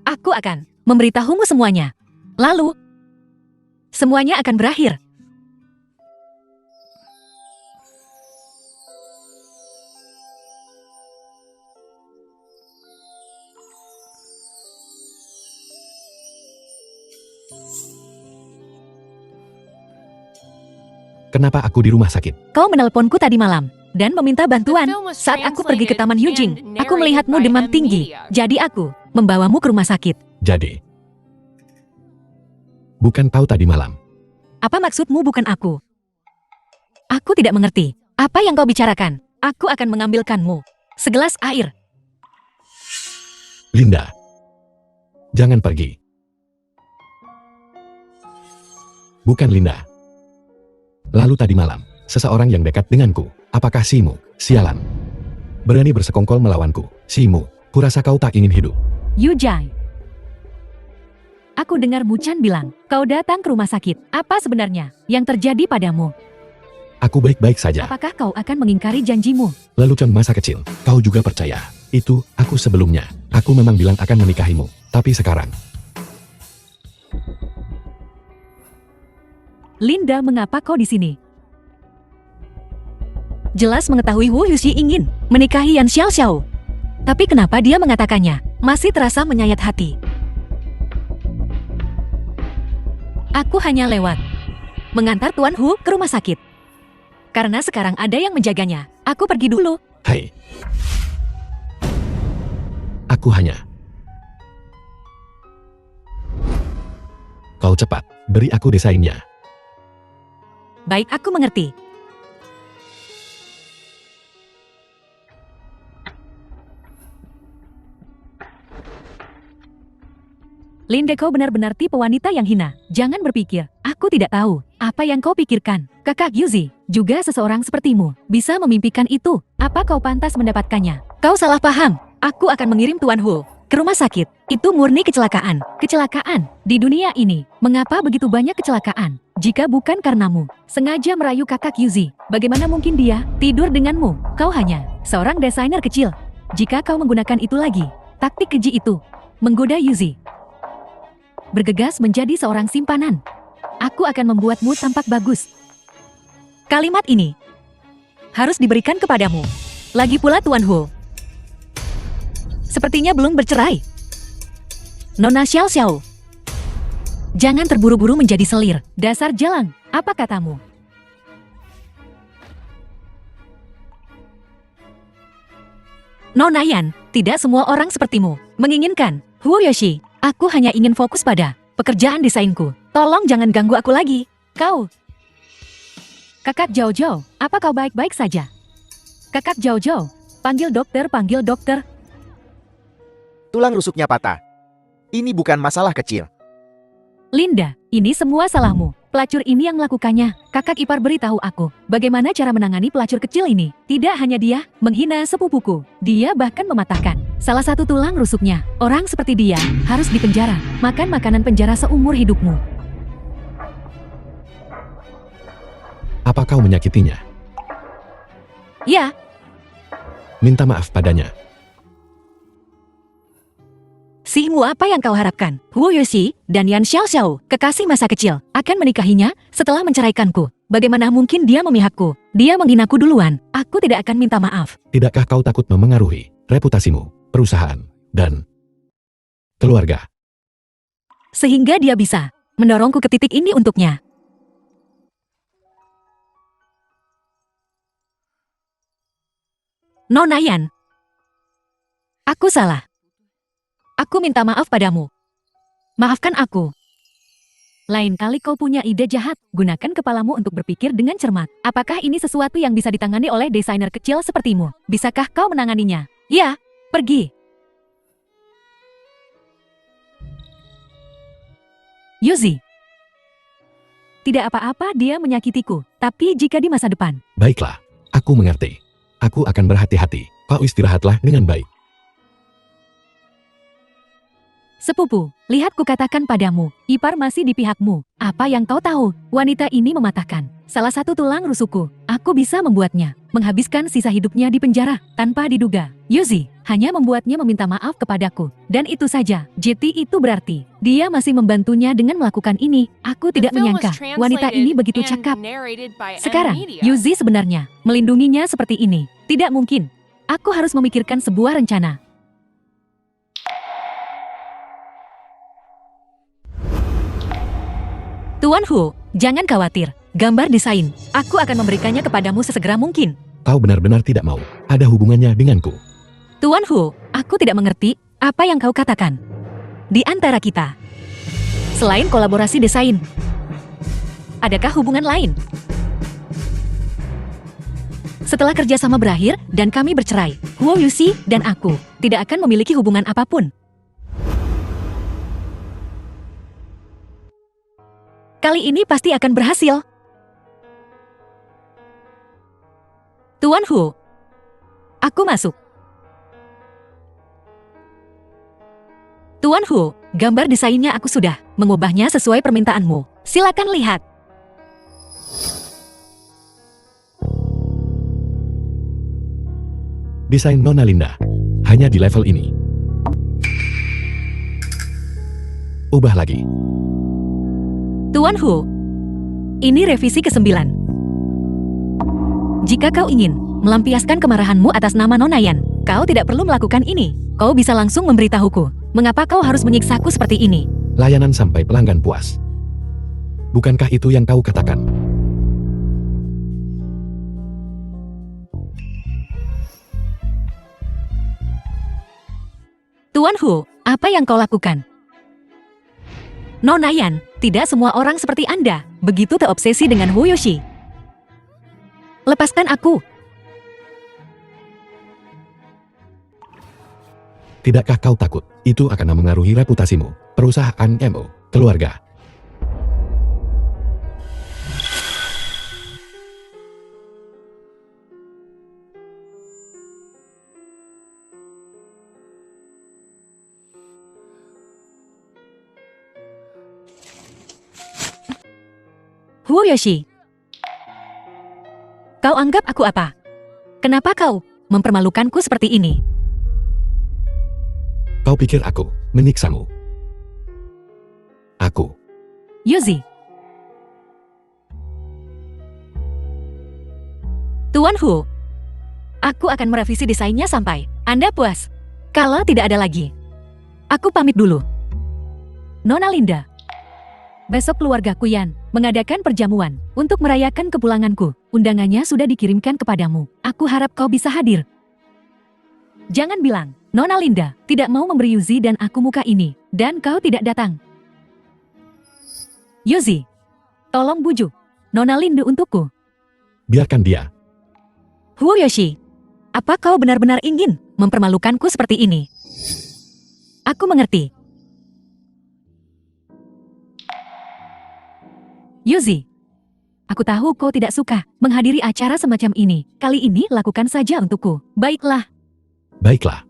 aku akan memberitahumu semuanya. Lalu, semuanya akan berakhir. Kenapa aku di rumah sakit? Kau menelponku tadi malam dan meminta bantuan. The film was Saat aku pergi ke translated Taman Yujing, and aku narrated melihatmu by demam M. tinggi. Media. Jadi aku membawamu ke rumah sakit. Jadi. Bukan kau tadi malam. Apa maksudmu bukan aku? Aku tidak mengerti. Apa yang kau bicarakan? Aku akan mengambilkanmu segelas air. Linda, jangan pergi. Bukan Linda. Lalu tadi malam, seseorang yang dekat denganku. Apakah Simu? Sialan. Berani bersekongkol melawanku. Simu, kurasa kau tak ingin hidup. Yujai. Aku dengar Muchan bilang, kau datang ke rumah sakit. Apa sebenarnya yang terjadi padamu? Aku baik-baik saja. Apakah kau akan mengingkari janjimu? Lelucon masa kecil, kau juga percaya. Itu, aku sebelumnya. Aku memang bilang akan menikahimu. Tapi sekarang, Linda, mengapa kau di sini? Jelas mengetahui Wu Yuxi ingin menikahi Yan Xiaoxiao. Tapi kenapa dia mengatakannya? Masih terasa menyayat hati. Aku hanya lewat mengantar Tuan Hu ke rumah sakit. Karena sekarang ada yang menjaganya. Aku pergi dulu. hai. Aku hanya. Kau cepat, beri aku desainnya. Baik, aku mengerti. Linda, kau benar-benar tipe wanita yang hina. Jangan berpikir, aku tidak tahu apa yang kau pikirkan. Kakak Yuzi, juga seseorang sepertimu, bisa memimpikan itu. Apa kau pantas mendapatkannya? Kau salah paham. Aku akan mengirim Tuan Hu ke rumah sakit. Itu murni kecelakaan. Kecelakaan di dunia ini. Mengapa begitu banyak kecelakaan? Jika bukan karenamu, sengaja merayu kakak Yuzi, bagaimana mungkin dia tidur denganmu? Kau hanya seorang desainer kecil. Jika kau menggunakan itu lagi, taktik keji itu, menggoda Yuzi, bergegas menjadi seorang simpanan. Aku akan membuatmu tampak bagus. Kalimat ini harus diberikan kepadamu. Lagi pula Tuan Hu sepertinya belum bercerai. Nona Xiaoxiao, jangan terburu-buru menjadi selir. Dasar jalang, apa katamu? Nona Yan, tidak semua orang sepertimu menginginkan Wu Yuxi. Aku hanya ingin fokus pada pekerjaan desainku. Tolong jangan ganggu aku lagi. Kau. Kakak Zhao, apa kau baik-baik saja? Kakak Zhao, panggil dokter, panggil dokter. Tulang rusuknya patah. Ini bukan masalah kecil. Linda, ini semua salahmu. Pelacur ini yang melakukannya. Kakak ipar beritahu aku bagaimana cara menangani pelacur kecil ini. Tidak hanya dia menghina sepupuku, dia bahkan mematahkan salah satu tulang rusuknya. Orang seperti dia harus dipenjara. Makan makanan penjara seumur hidupmu. Apa kau menyakitinya? Ya, Minta maaf padanya. Simu, apa yang kau harapkan? Wu Yuxi dan Yan Xiaoxiao, kekasih masa kecil, akan menikahinya setelah menceraikanku. Bagaimana mungkin dia memihakku? Dia menghinaku duluan. Aku tidak akan minta maaf. Tidakkah kau takut memengaruhi reputasimu, perusahaan, dan keluarga? Sehingga dia bisa mendorongku ke titik ini untuknya. Nona Yan, aku salah. Aku minta maaf padamu. Maafkan aku. Lain kali kau punya ide jahat, gunakan kepalamu untuk berpikir dengan cermat. Apakah ini sesuatu yang bisa ditangani oleh desainer kecil sepertimu? Bisakah kau menanganinya? Ya, pergi. Yuzi. Tidak apa-apa dia menyakitiku, tapi jika di masa depan. Baiklah, aku mengerti. Aku akan berhati-hati. Kau istirahatlah dengan baik. Sepupu, lihat kukatakan padamu, ipar masih di pihakmu. Apa yang kau tahu? Wanita ini mematahkan salah satu tulang rusukku. Aku bisa membuatnya menghabiskan sisa hidupnya di penjara tanpa diduga. Yuzi hanya membuatnya meminta maaf kepadaku. Dan itu saja. JT itu berarti dia masih membantunya dengan melakukan ini. Aku tidak menyangka wanita ini begitu cakap. Sekarang, Yuzi sebenarnya melindunginya seperti ini. Tidak mungkin. Aku harus memikirkan sebuah rencana. Tuan Hu, jangan khawatir. Gambar desain, aku akan memberikannya kepadamu sesegera mungkin. Kau benar-benar tidak mau ada hubungannya denganku. Tuan Hu, aku tidak mengerti apa yang kau katakan. Di antara kita, selain kolaborasi desain, adakah hubungan lain? Setelah kerjasama berakhir dan kami bercerai, Wu Yuxi dan aku tidak akan memiliki hubungan apapun. Kali ini pasti akan berhasil. Tuan Hu, aku masuk. Tuan Hu, gambar desainnya aku sudah mengubahnya sesuai permintaanmu. Silakan lihat. Desain Nona Linda hanya di level ini. Ubah lagi. Tuan Hu, ini revisi ke-9. Jika kau ingin melampiaskan kemarahanmu atas nama Nona Yan, kau tidak perlu melakukan ini. Kau bisa langsung memberitahuku. Mengapa kau harus menyiksaku seperti ini? Layanan sampai pelanggan puas. Bukankah itu yang kau katakan? Tuan Hu, apa yang kau lakukan? Nona Yan, tidak semua orang seperti Anda, begitu terobsesi dengan Hu Yoshi. Lepaskan aku. Tidakkah kau takut itu akan mengaruhi reputasimu, perusahaan MO, keluarga? Hu Yoshi, kau anggap aku apa? Kenapa kau mempermalukanku seperti ini? Kau pikir aku menyiksamu? Aku. Yuzi. Tuan Hu, aku akan merevisi desainnya sampai Anda puas. Kalau tidak ada lagi, aku pamit dulu. Nona Linda, besok keluarga Kuyan mengadakan perjamuan untuk merayakan kepulanganku. Undangannya sudah dikirimkan kepadamu. Aku harap kau bisa hadir. Jangan bilang, Nona Linda tidak mau memberi Yuzi dan aku muka ini, dan kau tidak datang. Yuzi, tolong bujuk Nona Linda untukku. Biarkan dia. Hu Yoshi, apa kau benar-benar ingin mempermalukanku seperti ini? Aku mengerti. Yuzi, aku tahu kau tidak suka menghadiri acara semacam ini. Kali ini lakukan saja untukku. Baiklah. Baiklah.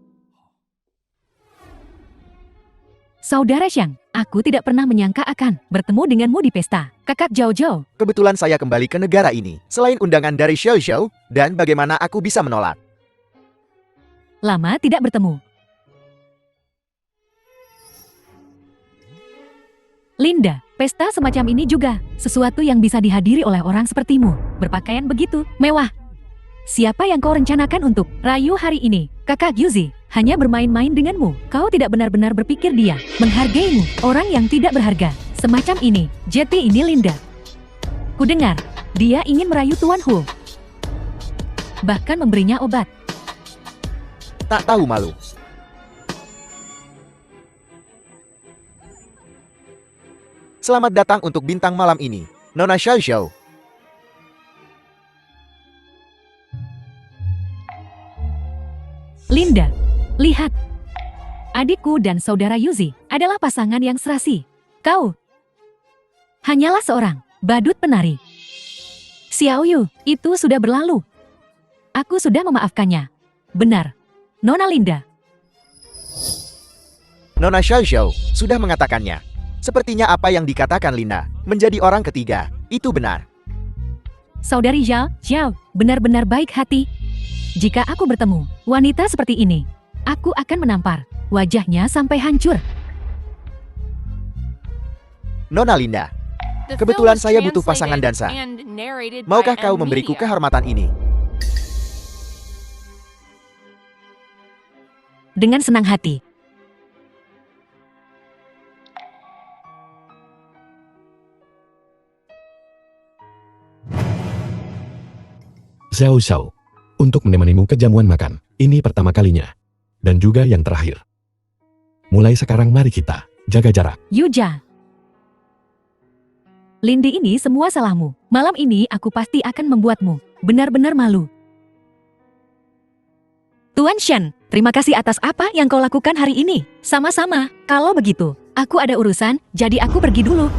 Saudara Xiang, aku tidak pernah menyangka akan bertemu denganmu di pesta. Kakak Zhao. Kebetulan saya kembali ke negara ini. Selain undangan dari Xiao Xiao, dan bagaimana aku bisa menolak? Lama tidak bertemu. Linda, pesta semacam ini juga sesuatu yang bisa dihadiri oleh orang sepertimu. Berpakaian begitu mewah. Siapa yang kau rencanakan untuk rayu hari ini? Kakak Yuzi hanya bermain-main denganmu. Kau tidak benar-benar berpikir dia menghargaimu. Orang yang tidak berharga semacam ini. Jeti ini Linda. Kudengar, dia ingin merayu Tuan Hu. Bahkan memberinya obat. Tak tahu malu. Selamat datang untuk bintang malam ini, Nona Xiao Xiao. Linda, lihat. Adikku dan saudara Yuzi adalah pasangan yang serasi. Kau hanyalah seorang badut penari. Xiao Yu, itu sudah berlalu. Aku sudah memaafkannya. Benar, Nona Linda. Nona Xiao Xiao sudah mengatakannya. Sepertinya apa yang dikatakan Linda menjadi orang ketiga. Itu benar. Saudari Zhao benar-benar baik hati. Jika aku bertemu wanita seperti ini, aku akan menampar wajahnya sampai hancur. Nona Linda, The kebetulan film was saya butuh pasangan translated dansa. and narrated by Maukah kau M memberiku Media. kehormatan ini? Dengan senang hati. Xiao Xiao, untuk menemanimu ke jamuan makan. Ini pertama kalinya. Dan juga yang terakhir. Mulai sekarang mari kita jaga jarak. Yuja. Lindy, ini semua salahmu. Malam ini aku pasti akan membuatmu benar-benar malu. Tuan Shen, terima kasih atas apa yang kau lakukan hari ini. Sama-sama. Kalau begitu, aku ada urusan, jadi aku pergi dulu.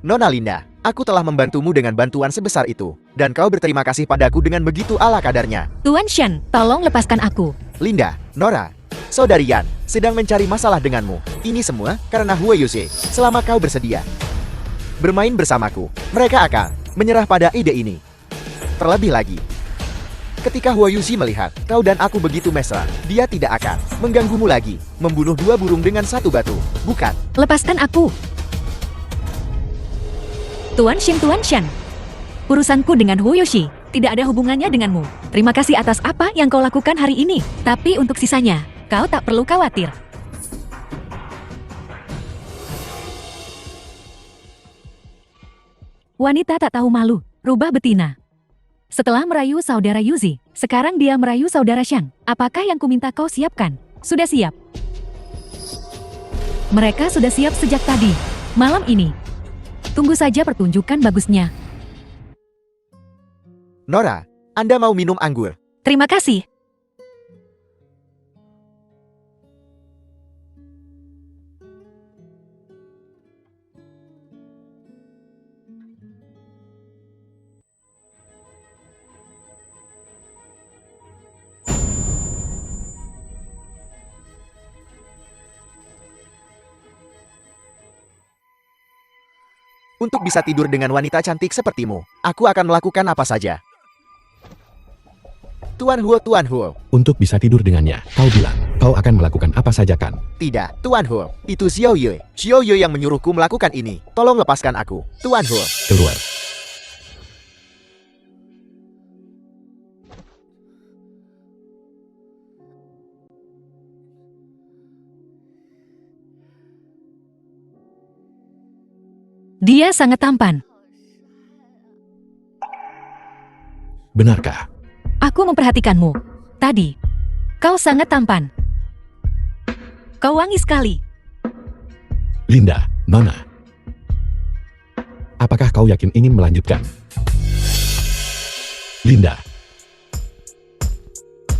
Nona Linda, aku telah membantumu dengan bantuan sebesar itu. Dan kau berterima kasih padaku dengan begitu ala kadarnya. Tuan Shen, tolong lepaskan aku. Linda, Nora, Saudari Yan, sedang mencari masalah denganmu. Ini semua karena Hue Yuse. Selama kau bersedia bermain bersamaku, mereka akan menyerah pada ide ini. Terlebih lagi, ketika Hue Yuse melihat kau dan aku begitu mesra, dia tidak akan mengganggumu lagi. Membunuh dua burung dengan satu batu, bukan? Lepaskan aku. Tuan Shen. Urusanku dengan Hue Yuse tidak ada hubungannya denganmu. Terima kasih atas apa yang kau lakukan hari ini. Tapi untuk sisanya, kau tak perlu khawatir. Wanita tak tahu malu, rubah betina. Setelah merayu saudara Yuzi, sekarang dia merayu saudara Shang. Apakah yang kuminta kau siapkan? Sudah siap. Mereka sudah siap sejak tadi. Malam ini. Tunggu saja pertunjukan bagusnya. Nora, Anda mau minum anggur? Terima kasih. Untuk bisa tidur dengan wanita cantik sepertimu, aku akan melakukan apa saja. Tuan Huo. Untuk bisa tidur dengannya, kau bilang, kau akan melakukan apa saja kan? Tidak, Tuan Huo. Itu Xiao Yue. Xiao Yue yang menyuruhku melakukan ini. Tolong lepaskan aku, Tuan Huo. Keluar. Dia sangat tampan. Benarkah? Aku memperhatikanmu. Tadi, kau sangat tampan. Kau wangi sekali. Linda, Nona. Apakah kau yakin ingin melanjutkan? Linda.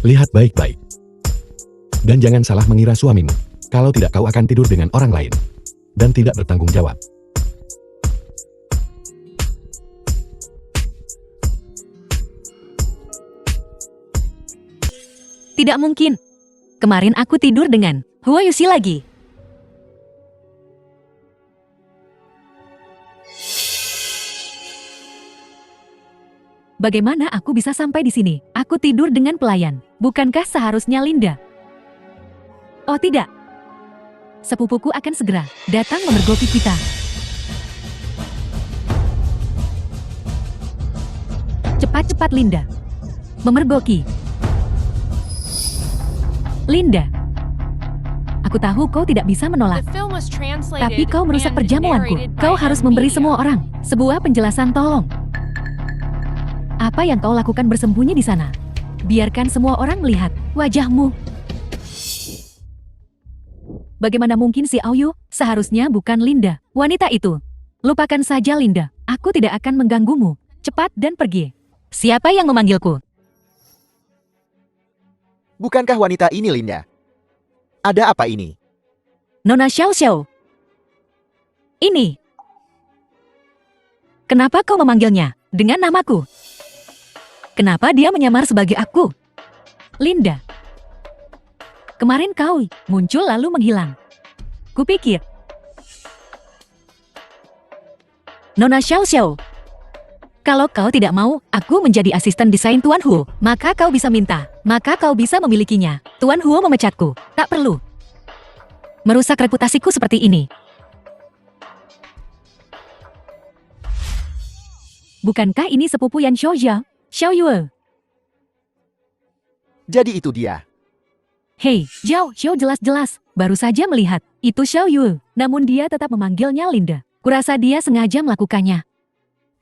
Lihat baik-baik. Dan jangan salah mengira suamimu. Kalau tidak kau akan tidur dengan orang lain. Dan tidak bertanggung jawab. Tidak mungkin. Kemarin aku tidur dengan Hue Yuse lagi. Bagaimana aku bisa sampai di sini? Aku tidur dengan pelayan. Bukankah seharusnya Linda? Oh tidak. Sepupuku akan segera datang memergoki kita. Cepat-cepat Linda. Memergoki. Linda, aku tahu kau tidak bisa menolak, The film was translated tapi kau merusak and perjamuanku. narrated by Kau harus memberi Media. semua orang sebuah penjelasan tolong. Apa yang kau lakukan bersembunyi di sana? Biarkan semua orang melihat wajahmu. Bagaimana mungkin si Aoyu? Seharusnya bukan Linda, wanita itu. Lupakan saja Linda, aku tidak akan mengganggumu. Cepat dan pergi. Siapa yang memanggilku? Bukankah wanita ini Linda? Ada apa ini? Nona Xiao. Ini. Kenapa kau memanggilnya dengan namaku? Kenapa dia menyamar sebagai aku? Linda. Kemarin kau muncul lalu menghilang. Kupikir. Nona Xiao. Kalau kau tidak mau aku menjadi asisten desain Tuan Huo, maka kau bisa minta. Maka kau bisa memilikinya. Tuan Huo memecatku. Tak perlu merusak reputasiku seperti ini. Bukankah ini sepupu Yan Xiaoya, Xiao Yue? Jadi itu dia. Hei, Xiao jelas-jelas baru saja melihat itu Xiao Yue, namun dia tetap memanggilnya Linda. Kurasa dia sengaja melakukannya.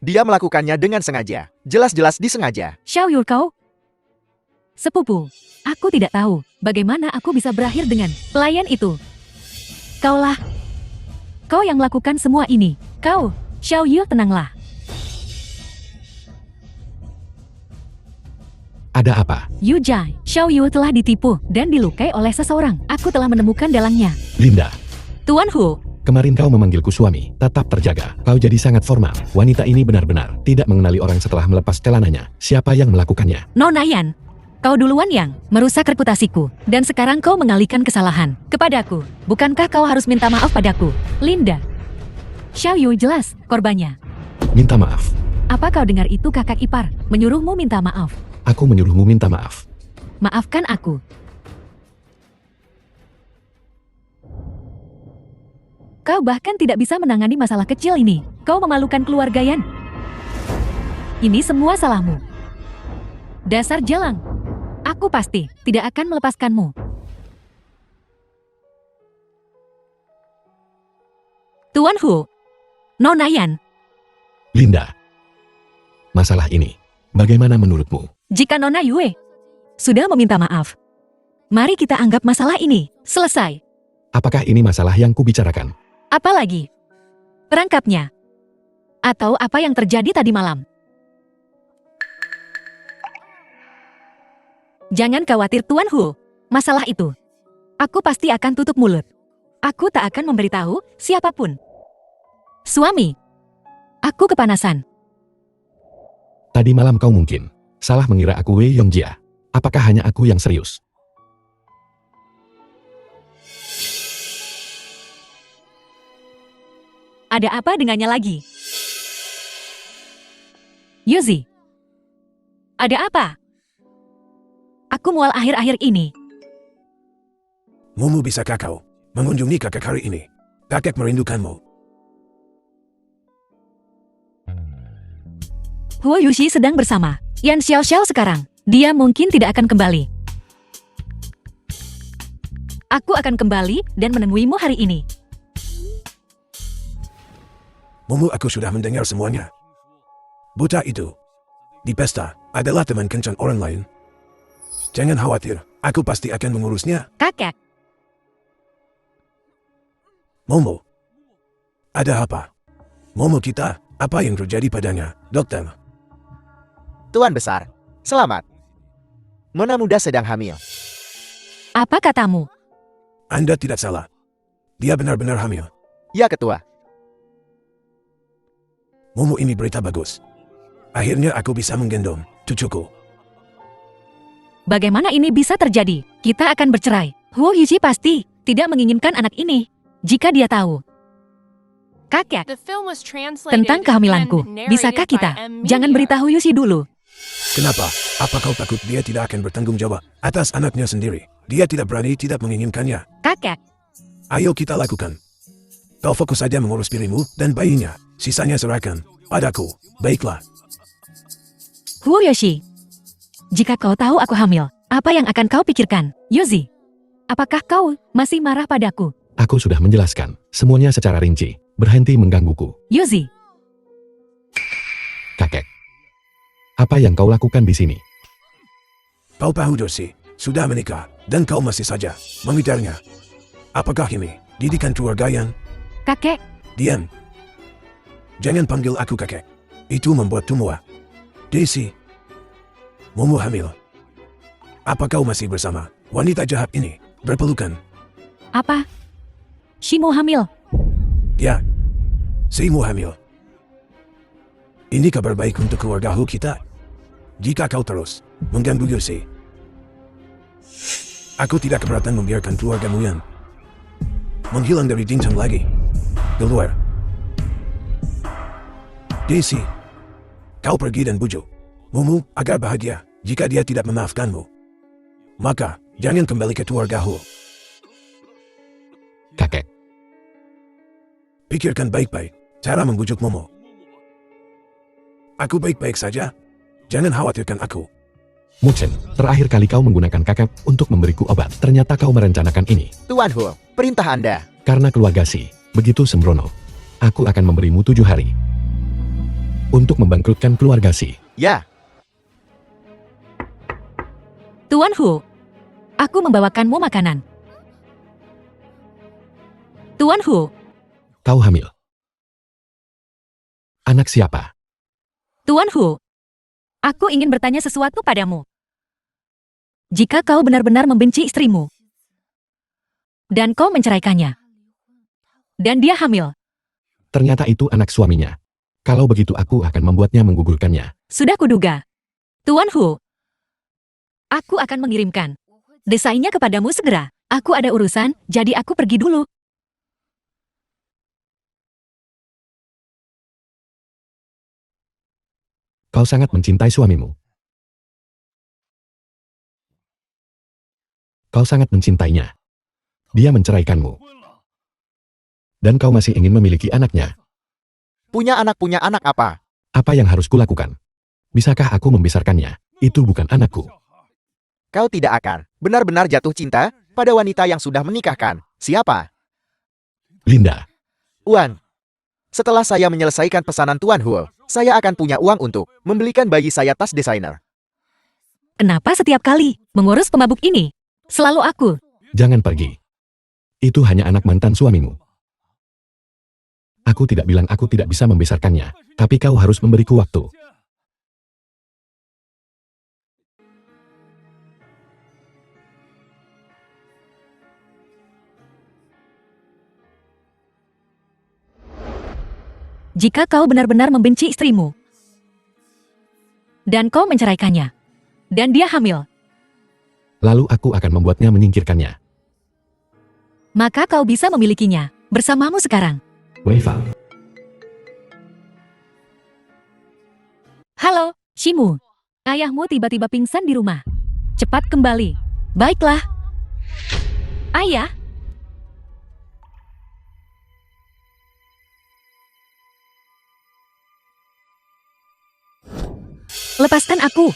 Dia melakukannya dengan sengaja. Jelas-jelas disengaja. Xiao Yue kau? Sepupu, aku tidak tahu bagaimana aku bisa berakhir dengan pelayan itu. Kaulah. Kau yang melakukan semua ini. Kau, Xiao Yue, tenanglah. Ada apa? Yu Jai, Xiao Yue telah ditipu dan dilukai oleh seseorang. Aku telah menemukan dalangnya. Linda. Tuan Hu, Kemarin kau memanggilku suami, tetap terjaga. Kau jadi sangat formal. Wanita ini benar-benar tidak mengenali orang setelah melepas celananya. Siapa yang melakukannya? Nona Yan, kau duluan yang merusak reputasiku. Dan sekarang kau mengalihkan kesalahan kepadaku. Bukankah kau harus minta maaf padaku? Linda. Xiao Yu jelas korbannya. Minta maaf. Apa kau dengar itu kakak ipar? Menyuruhmu minta maaf. Aku menyuruhmu minta maaf. Maafkan aku. Kau bahkan tidak bisa menangani masalah kecil ini. Kau memalukan keluarga Yan. Ini semua salahmu. Dasar jalang. Aku pasti tidak akan melepaskanmu. Tuan Hu. Nona Yan. Linda. Masalah ini, bagaimana menurutmu? Jika Nona Yue sudah meminta maaf, mari kita anggap masalah ini selesai. Apakah ini masalah yang kubicarakan? Apalagi perangkapnya, atau apa yang terjadi tadi malam. Jangan khawatir Tuan Hu, masalah itu aku pasti akan tutup mulut. Aku tak akan memberitahu siapapun. Suami, aku kepanasan. Tadi malam kau mungkin salah mengira aku Wei Yongjia. Apakah hanya aku yang serius? Ada apa dengannya lagi? Yuzi, ada apa? Aku mual akhir-akhir ini. Mumu, bisakah kau mengunjungi kakek hari ini? Kakek merindukanmu. Huo Yushi sedang bersama Yan Xiaoxiao sekarang. Dia mungkin tidak akan kembali. Aku akan kembali dan menemuimu hari ini. Mumu, aku sudah mendengar semuanya. Buta itu di pesta adalah teman kencan orang lain. Jangan khawatir, aku pasti akan mengurusnya. Kakek, Momo, ada apa? Momo kita, apa yang terjadi padanya, dokter? Tuan Besar, selamat. Nona muda sedang hamil. apa katamu? Anda tidak salah. Dia benar-benar hamil. Ya, Ketua. Momo, ini berita bagus. Akhirnya aku bisa menggendong cucuku. Bagaimana ini bisa terjadi? Kita akan bercerai. Huo Yushi pasti tidak menginginkan anak ini. Jika dia tahu. Kakek, The film was translated tentang kehamilanku. and Bisakah narrated kita? by M. Jangan Media. beritahu Yushi dulu. Kenapa? Apa kau takut dia tidak akan bertanggung jawab atas anaknya sendiri? Dia tidak berani, tidak menginginkannya. Kakek, Ayo kita lakukan. Kau fokus saja mengurus dirimu dan bayinya. Sisanya serahkan padaku. Baiklah. Huo Yoshi. Jika kau tahu aku hamil, apa yang akan kau pikirkan? Yuzi, apakah kau masih marah padaku? Aku sudah menjelaskan semuanya secara rinci. Berhenti menggangguku. Yuzi, Kakek. Apa yang kau lakukan di sini? Kau Pahu Dosi sudah menikah dan kau masih saja mengejarnya. Apakah ini didikan keluarga yang? kakek, Diam. Jangan panggil aku kakek. Itu membuatku muak. Daisy. Momo hamil. Apa kau masih bersama wanita jahat ini? Berpelukan. apa? Shimo hamil. Ya. Seimu hamil. Ini kabar baik untuk keluarga Hu kita. Jika kau terus mengganggu Yusi, aku tidak keberatan membiarkan keluargamu yang menghilang dari Jincheng lagi. Keluar. Daisy, kau pergi dan bujuk Mumu agar bahagia. Jika dia tidak memaafkanmu, maka jangan kembali ke keluarga Hu. Kakek. Pikirkan baik-baik cara membujuk Momo. Aku baik-baik saja. Jangan khawatirkan aku. Muchen, terakhir kali kau menggunakan kakek untuk memberiku obat. Ternyata kau merencanakan ini. Tuan Hu, perintah Anda. Karena keluarga Si begitu sembrono, aku akan memberimu 7 hari untuk membangkrutkan keluarga Si. Ya, Tuan Hu, aku membawakanmu makanan. Tuan Hu, Kau hamil. Anak siapa? Tuan Hu, aku ingin bertanya sesuatu padamu. Jika kau benar-benar membenci istrimu, dan kau menceraikannya, Dan dia hamil. Ternyata itu anak suaminya. Kalau begitu aku akan membuatnya menggugurkannya. Sudah kuduga. Tuan Hu, aku akan mengirimkan desainnya kepadamu segera. Aku ada urusan, jadi aku pergi dulu. Kau sangat mencintai suamimu. Kau sangat mencintainya. Dia menceraikanmu. Dan kau masih ingin memiliki anaknya. Punya anak apa? Apa yang harus kulakukan? Bisakah aku membesarkannya? Itu bukan anakku. Kau tidak akan benar-benar jatuh cinta pada wanita yang sudah menikahkan. Siapa? Linda, Wan. Setelah saya menyelesaikan pesanan Tuan Hu, saya akan punya uang untuk membelikan bayi saya tas desainer. Kenapa setiap kali mengurus pemabuk ini? Selalu aku. jangan pergi. Itu hanya anak mantan suamimu. Aku tidak bilang aku tidak bisa membesarkannya, tapi kau harus memberiku waktu. Jika kau benar-benar membenci istrimu, dan kau menceraikannya, dan dia hamil, Lalu aku akan membuatnya menyingkirkannya. maka kau bisa memilikinya bersamamu sekarang. Wei Fang, Halo, Shimu. Ayahmu tiba-tiba pingsan di rumah. Cepat kembali. Baiklah. Ayah, lepaskan aku.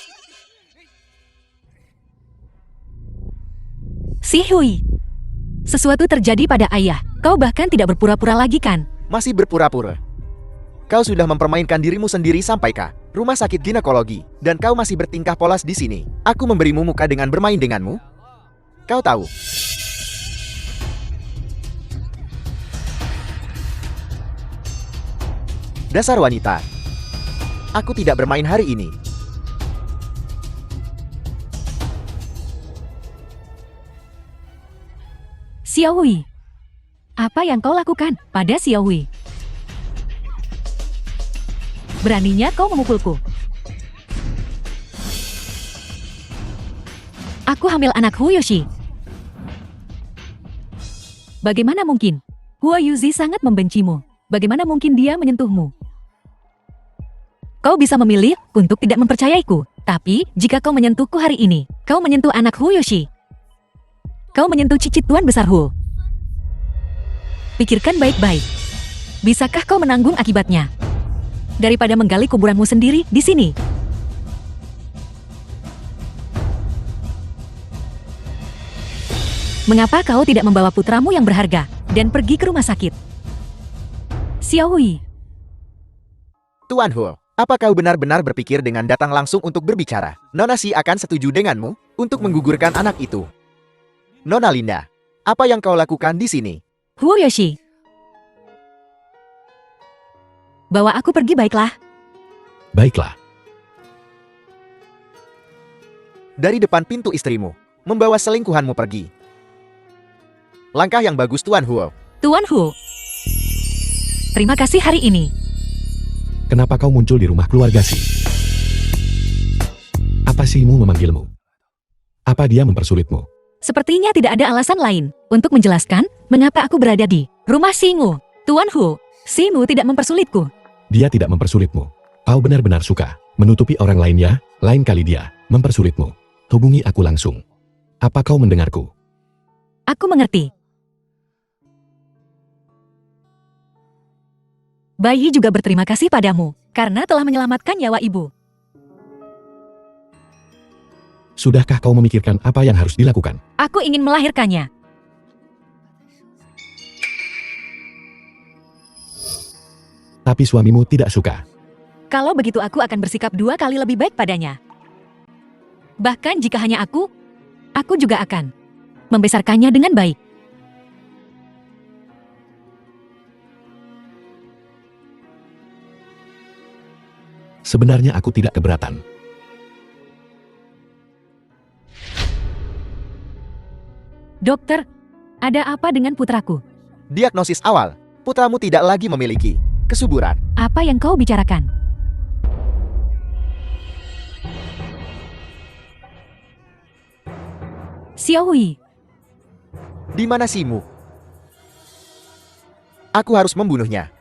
Si Hui. Sesuatu terjadi pada ayah. Kau bahkan tidak berpura-pura lagi kan? Masih berpura-pura. Kau sudah mempermainkan dirimu sendiri sampai ke rumah sakit ginekologi, dan kau masih bertingkah polos di sini. Aku memberimu muka dengan bermain denganmu. Kau tahu. Dasar wanita. Aku tidak bermain hari ini. Xiao Hui. Apa yang kau lakukan pada Xiao Hui? Beraninya kau memukulku. Aku hamil anak Hu Yoshi. Bagaimana mungkin? Hu Yuzi sangat membencimu. Bagaimana mungkin dia menyentuhmu? Kau bisa memilih untuk tidak mempercayaiku. Tapi, jika kau menyentuhku hari ini, kau menyentuh anak Hu Yoshi. Kau menyentuh cicit Tuan Besar Hu. Pikirkan baik-baik. Bisakah kau menanggung akibatnya? Daripada menggali kuburanmu sendiri di sini. Mengapa kau tidak membawa putramu yang berharga dan pergi ke rumah sakit? Xiao Hui, Tuan Hu, apa kau benar-benar berpikir dengan datang langsung untuk berbicara? Nona Si akan setuju denganmu untuk menggugurkan anak itu. Nona Linda, apa yang kau lakukan di sini? Hu Yoshi. Bawa aku pergi baiklah. baiklah. Dari depan pintu istrimu, membawa selingkuhanmu pergi. Langkah yang bagus Tuan Hu. Tuan Hu. Terima kasih hari ini. Kenapa kau muncul di rumah keluarga Si? Apa Simu memanggilmu? Apa dia mempersulitmu? Sepertinya tidak ada alasan lain untuk menjelaskan mengapa aku berada di rumah Singu. Tuan Hu, Simu tidak mempersulitku. Dia tidak mempersulitmu. Kau benar-benar suka menutupi orang lain ya? Lain kali dia mempersulitmu. Hubungi aku langsung. Apa kau mendengarku? Aku mengerti. Bayi juga berterima kasih padamu karena telah menyelamatkan nyawa ibu. Sudahkah kau memikirkan apa yang harus dilakukan? Aku ingin melahirkannya. Tapi suamimu tidak suka. Kalau begitu aku akan bersikap 2 kali lebih baik padanya. Bahkan jika hanya aku juga akan membesarkannya dengan baik. Sebenarnya aku tidak keberatan. Dokter, ada apa dengan putraku? Diagnosis awal, putramu tidak lagi memiliki kesuburan. Apa yang kau bicarakan? Xiaohui, Di mana Simu? Aku harus membunuhnya.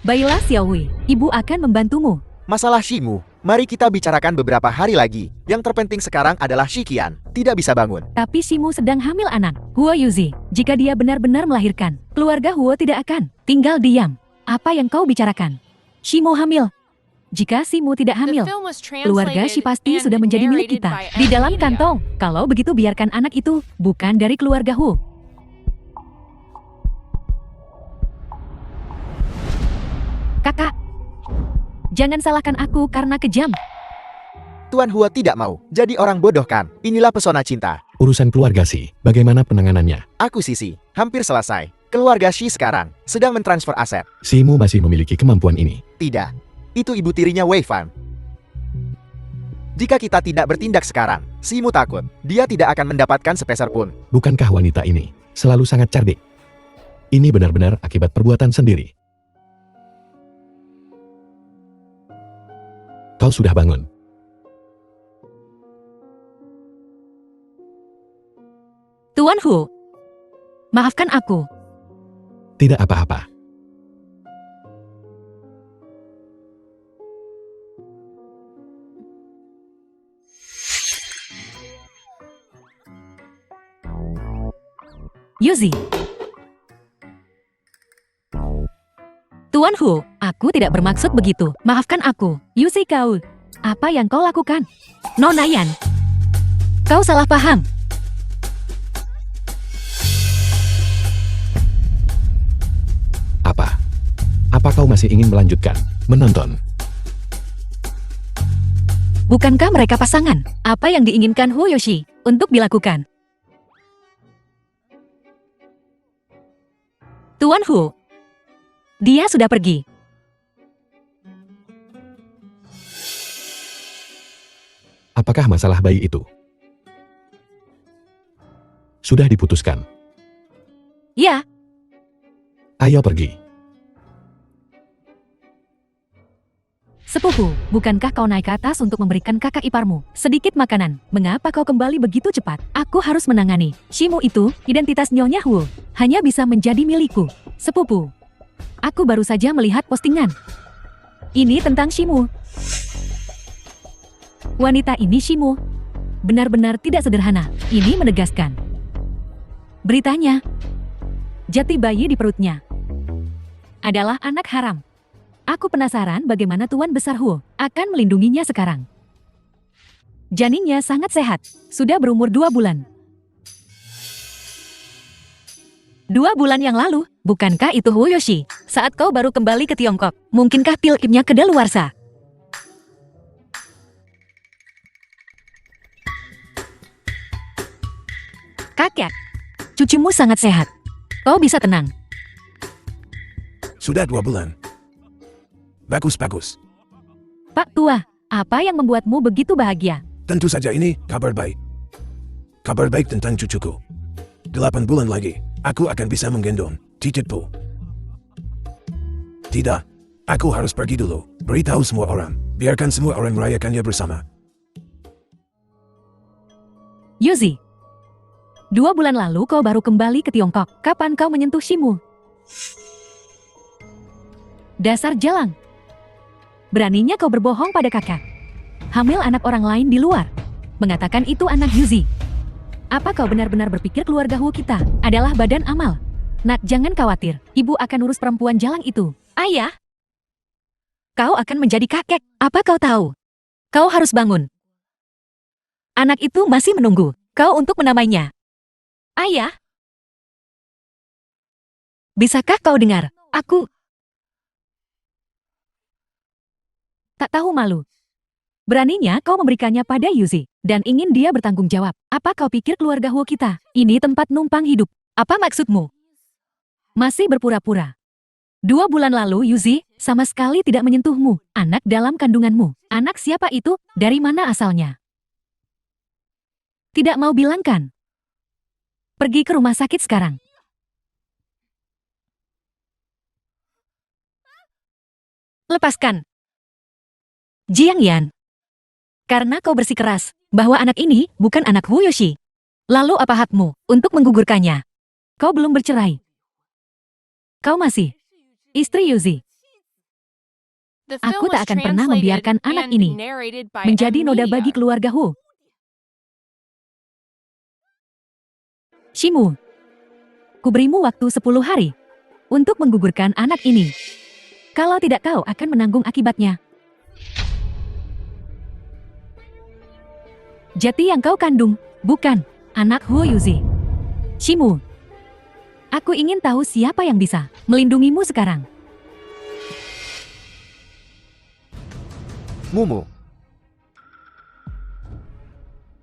baiklah Xiaohui, ibu akan membantumu. Masalah Shimu, mari kita bicarakan beberapa hari lagi. Yang terpenting sekarang adalah Shikian, tidak bisa bangun. Tapi Shimu sedang hamil anak, Huo Yuzi. Jika dia benar-benar melahirkan, keluarga Huo tidak akan tinggal diam. Apa yang kau bicarakan? Shimu hamil. Jika Shimu tidak The hamil, film was keluarga Shi translated pasti and sudah menjadi milik narrated kita. by Di dalam Media. kantong. Kalau begitu biarkan anak itu bukan dari keluarga Huo. Kakak, jangan salahkan aku karena kejam. Tuan Huo tidak mau jadi orang bodoh kan? Inilah pesona cinta. Urusan keluarga sih, bagaimana penanganannya? Aku Sisi, hampir selesai. Keluarga Shi sekarang sedang mentransfer aset. Simu masih memiliki kemampuan ini. Tidak, itu ibu tirinya Wei Fan. Jika kita tidak bertindak sekarang, Simu takut dia tidak akan mendapatkan sepeser pun. Bukankah wanita ini selalu sangat cerdik? Ini benar-benar akibat perbuatan sendiri. Kau sudah bangun. Tuan Huo, maafkan aku. Tidak apa-apa. Yuzi. Tuan Huo, aku tidak bermaksud begitu. Maafkan aku. Yuzi kau. Apa yang kau lakukan? Nona Yan. Kau salah paham. Apa? Apa kau masih ingin melanjutkan menonton? Bukankah mereka pasangan? Apa yang diinginkan Huo Yoshi untuk dilakukan? Tuan Huo, dia sudah pergi. Apakah masalah bayi itu sudah diputuskan? Ya, Ayo pergi. sepupu, bukankah kau naik ke atas untuk memberikan kakak iparmu sedikit makanan? Mengapa kau kembali begitu cepat? Aku harus menangani Shimu itu, identitas Nyonya Huo, hanya bisa menjadi milikku. Sepupu, aku baru saja melihat postingan. Ini tentang Shimu. Wanita ini Shimu. Benar-benar tidak sederhana. Ini menegaskan. Beritanya, jati bayi di perutnya adalah anak haram. Aku penasaran bagaimana Tuan Besar Huo akan melindunginya sekarang. Janinnya sangat sehat, sudah berumur 2 bulan. 2 bulan yang lalu, bukankah itu Huo Yoshi? Saat kau baru kembali ke Tiongkok, mungkinkah pil kimia kedaluarsa? Kakek, cucumu sangat sehat. Kau bisa tenang. Sudah 2 bulan. Bagus-bagus. Pak Tua, apa yang membuatmu begitu bahagia? Tentu saja ini kabar baik. Kabar baik tentang cucuku. 8 bulan lagi, aku akan bisa menggendong cicitku. Tidak, aku harus pergi dulu. Beritahu semua orang. Biarkan semua orang merayakannya bersama. Yuzi, 2 bulan lalu kau baru kembali ke Tiongkok. Kapan kau menyentuh Shimu? Dasar jalang. Beraninya kau berbohong pada kakak. Hamil anak orang lain di luar. Mengatakan itu anak Yuzi. Apa kau benar-benar berpikir keluarga Huo kita adalah badan amal? Nak, jangan khawatir. Ibu akan urus perempuan jalang itu. Ayah, kau akan menjadi kakek. Apa kau tahu? Kau harus bangun. Anak itu masih menunggu kau untuk menamainya. Ayah, bisakah kau dengar? Aku tak tahu malu. Beraninya kau memberikannya pada Yuzi, dan ingin dia bertanggung jawab. Apa kau pikir keluarga Huo kita ini tempat numpang hidup? Apa maksudmu? Masih berpura-pura. 2 bulan lalu Yuzi sama sekali tidak menyentuhmu. Anak dalam kandunganmu. Anak siapa itu? Dari mana asalnya? Tidak mau bilang kan? Pergi ke rumah sakit sekarang. lepaskan. Jiang Yan. Karena kau bersikeras bahwa anak ini bukan anak Wu Yoshi. Lalu apa hakmu untuk menggugurkannya? Kau belum bercerai. Kau masih istri Yuzi. The Aku film was tak akan pernah translated membiarkan anak and ini narrated by menjadi M noda Media. bagi keluarga Hu. Shimu, kuberimu waktu 10 hari untuk menggugurkan anak ini. Kalau tidak, kau akan menanggung akibatnya. Jati yang kau kandung bukan anak Hu Yuzi. Shimu, aku ingin tahu siapa yang bisa melindungimu sekarang. Mumu,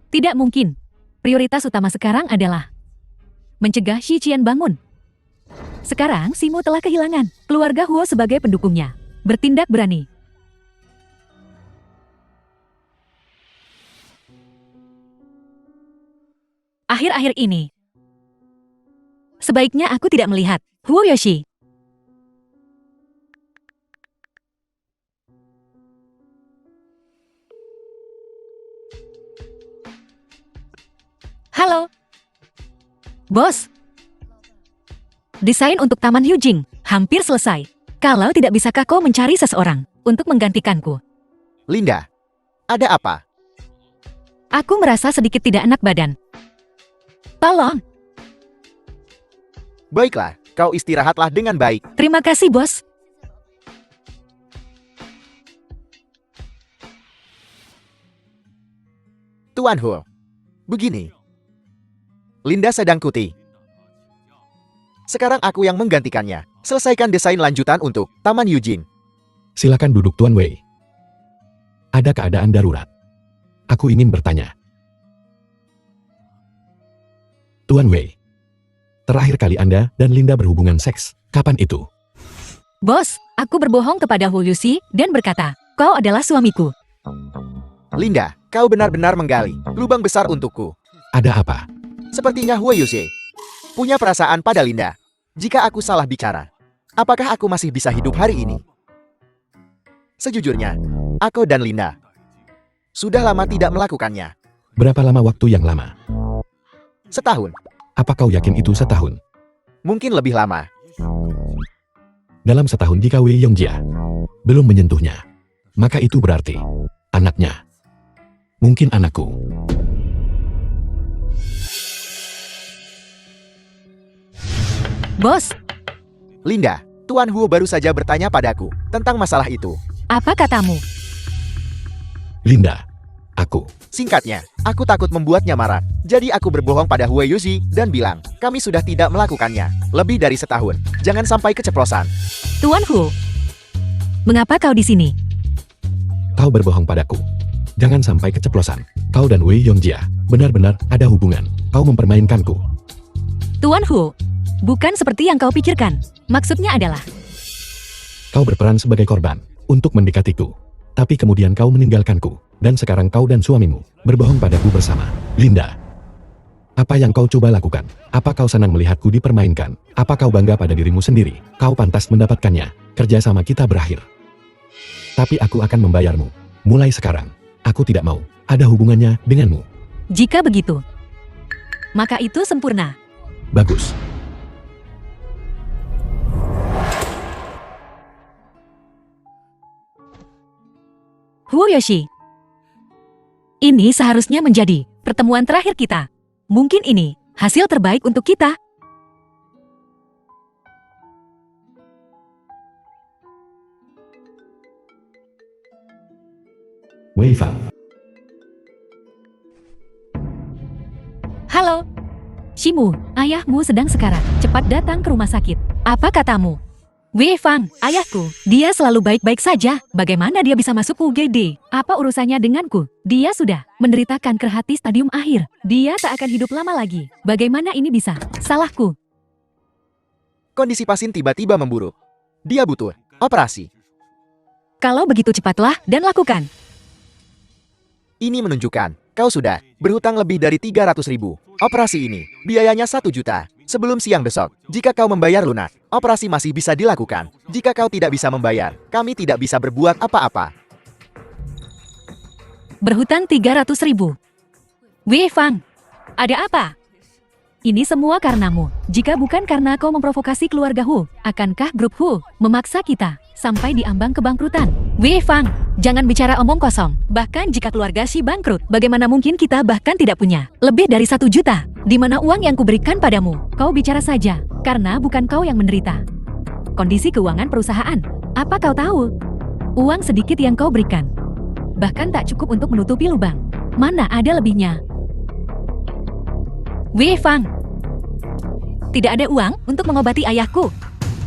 Tidak mungkin. Prioritas utama sekarang adalah mencegah Shi Qian bangun. Sekarang Shimu telah kehilangan keluarga Huo sebagai pendukungnya. Bertindak berani. Akhir-akhir ini, sebaiknya aku tidak melihat Huo Yoshi. Halo. Bos. Desain untuk Taman Yujing hampir selesai. Kalau tidak, bisakah kau mencari seseorang untuk menggantikanku? Linda, ada apa? Aku merasa sedikit tidak enak badan. Tolong. Baiklah, kau istirahatlah dengan baik. Terima kasih, bos. Tuan Hu, begini. Linda sedang cuti. Sekarang aku yang menggantikannya. Selesaikan desain lanjutan untuk Taman Yujing. Silakan duduk Tuan Wei. Ada keadaan darurat. Aku ingin bertanya. Tuan Wei, terakhir kali Anda dan Linda berhubungan seks, kapan itu? Bos, aku berbohong kepada Hu Yusi dan berkata, kau adalah suamiku. Linda, kau benar-benar menggali lubang besar untukku. Ada apa? Sepertinya Hu Yuse punya perasaan pada Linda. Jika aku salah bicara, apakah aku masih bisa hidup hari ini? Sejujurnya, aku dan Linda sudah lama tidak melakukannya. Berapa lama waktu yang lama? Setahun, Apa kau yakin itu setahun? mungkin lebih lama. Dalam setahun jika Wei Yongjia belum menyentuhnya, maka itu berarti anaknya. Mungkin anakku. Bos, Linda, Tuan Hu baru saja bertanya padaku tentang masalah itu. apa katamu? Linda, aku. Singkatnya, aku takut membuatnya marah. Jadi aku berbohong pada Hu Yuzi dan bilang, kami sudah tidak melakukannya. Lebih dari setahun. Jangan sampai keceplosan. Tuan Hu, mengapa kau di sini? Kau berbohong padaku. Jangan sampai keceplosan. Kau dan Wei Yongjia benar-benar ada hubungan. Kau mempermainkanku. Tuan Hu, bukan seperti yang kau pikirkan. Maksudnya adalah, Kau berperan sebagai korban untuk mendekatiku. Tapi kemudian kau meninggalkanku. Dan sekarang kau dan suamimu berbohong padaku bersama. Linda, apa yang kau coba lakukan? Apa kau senang melihatku dipermainkan? Apa kau bangga pada dirimu sendiri? Kau pantas mendapatkannya. Kerjasama kita berakhir. Tapi aku akan membayarmu. Mulai sekarang, aku tidak mau ada hubungannya denganmu. jika begitu, maka itu sempurna. Bagus. Hu Yoshi, ini seharusnya menjadi pertemuan terakhir kita. Mungkin ini hasil terbaik untuk kita. Wei Fang. Halo. Shimu, ayahmu sedang sekarat. Cepat datang ke rumah sakit. Apa katamu? Wei Fang, ayahku. Dia selalu baik-baik saja. Bagaimana dia bisa masuk UGD? Apa urusannya denganku? Dia sudah menderita kanker hati stadium akhir. Dia tak akan hidup lama lagi. Bagaimana ini bisa? Salahku. Kondisi pasien tiba-tiba memburuk. Dia butuh operasi. Kalau begitu cepatlah dan lakukan. Ini menunjukkan, kau sudah berhutang lebih dari 300.000. Operasi ini, biayanya 1 juta. Sebelum siang besok, jika kau membayar lunak, operasi masih bisa dilakukan. Jika kau tidak bisa membayar, kami tidak bisa berbuat apa-apa. Berhutang 300.000. Wei Fang, ada apa? Ini semua karenamu. Jika bukan karena kau memprovokasi keluarga Hu, akankah grup Hu memaksa kita sampai di ambang kebangkrutan? Wei Fang, jangan bicara omong kosong. Bahkan jika keluarga Xi bangkrut, bagaimana mungkin kita bahkan tidak punya lebih dari 1 juta? Di mana uang yang kuberikan padamu? Kau bicara saja, karena bukan kau yang menderita. Kondisi keuangan perusahaan, apa kau tahu? Uang sedikit yang kau berikan bahkan tak cukup untuk menutupi lubang. Mana ada lebihnya? Wei Fang, tidak ada uang untuk mengobati ayahku,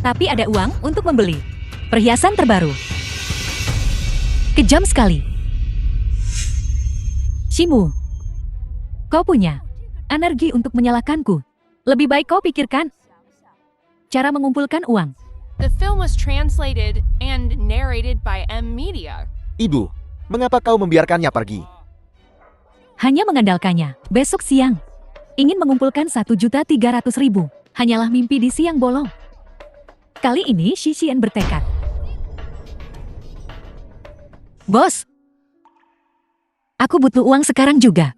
tapi ada uang untuk membeli perhiasan terbaru. Kejam sekali. Shimu, kau punya energi untuk menyalahkanku. Lebih baik kau pikirkan cara mengumpulkan uang. The film was translated and narrated by M Media. Ibu, mengapa kau membiarkannya pergi? Hanya mengandalkannya. Besok siang ingin mengumpulkan 1.300.000. Hanyalah mimpi di siang bolong. Kali ini Xi Xian bertekad. Bos, aku butuh uang sekarang juga.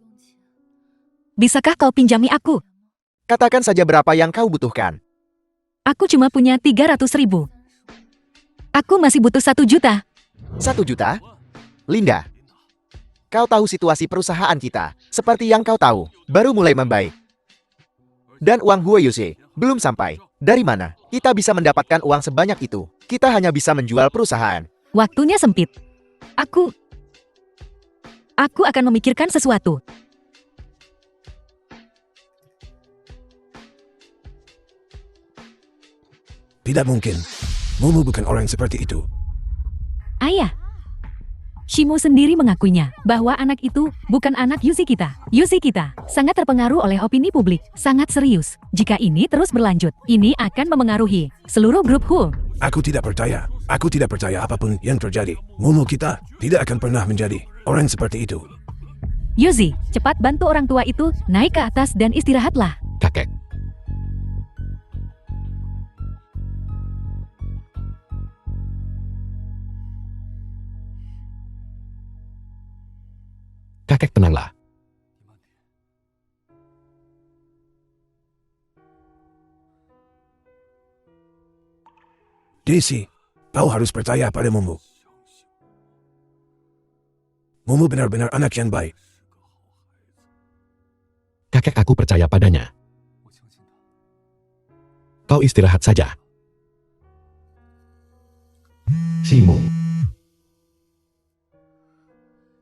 Bisakah kau pinjami aku? Katakan saja berapa yang kau butuhkan. Aku cuma punya 300.000. Aku masih butuh 1 juta. 1 juta? Linda, kau tahu situasi perusahaan kita. Seperti yang kau tahu, baru mulai membaik. Dan uang Hue Yuse belum sampai. Dari mana kita bisa mendapatkan uang sebanyak itu? Kita hanya bisa menjual perusahaan. Waktunya sempit. Aku akan memikirkan sesuatu. Tidak mungkin. Mumu bukan orang seperti itu. Ayah, Shimu sendiri mengakuinya bahwa anak itu bukan anak Yuzi kita. Yuzi kita sangat terpengaruh oleh opini publik, sangat serius. Jika ini terus berlanjut, ini akan memengaruhi seluruh grup Hu. Aku tidak percaya. Aku tidak percaya apapun yang terjadi. Mumu kita tidak akan pernah menjadi orang seperti itu. Yuzi, cepat bantu orang tua itu naik ke atas dan istirahatlah. Kakek. Kakek, tenanglah. Daisy, kau harus percaya pada Mumu. Mumu benar-benar anak yang baik. Kakek, aku percaya padanya. Kau istirahat saja. Shimu.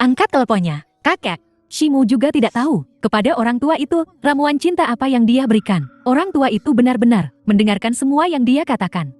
Angkat teleponnya. Kakek, Shimu juga tidak tahu kepada orang tua itu ramuan cinta apa yang dia berikan. Orang tua itu benar-benar mendengarkan semua yang dia katakan.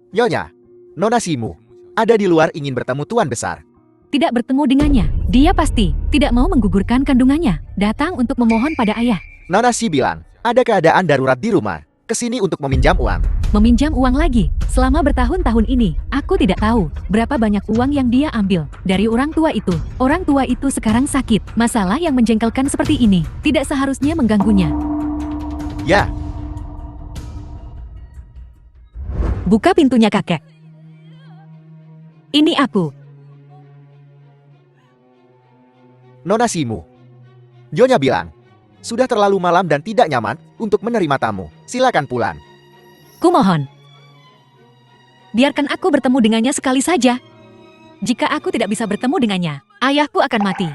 Nyonya, Nona Shimu ada di luar ingin bertemu Tuan Besar. Tidak bertemu dengannya. Dia pasti tidak mau menggugurkan kandungannya. Datang untuk memohon pada ayah. Nona Shi bilang, ada keadaan darurat di rumah. Kesini untuk meminjam uang. Meminjam uang lagi. Selama bertahun-tahun ini, aku tidak tahu berapa banyak uang yang dia ambil dari orang tua itu. Orang tua itu sekarang sakit. Masalah yang menjengkelkan seperti ini tidak seharusnya mengganggunya. Ya, Buka pintunya, kakek. Ini aku. Nona Shimu. Nyonya bilang, sudah terlalu malam dan tidak nyaman untuk menerima tamu. Silakan pulang. Kumohon. Biarkan aku bertemu dengannya sekali saja. Jika aku tidak bisa bertemu dengannya, ayahku akan mati.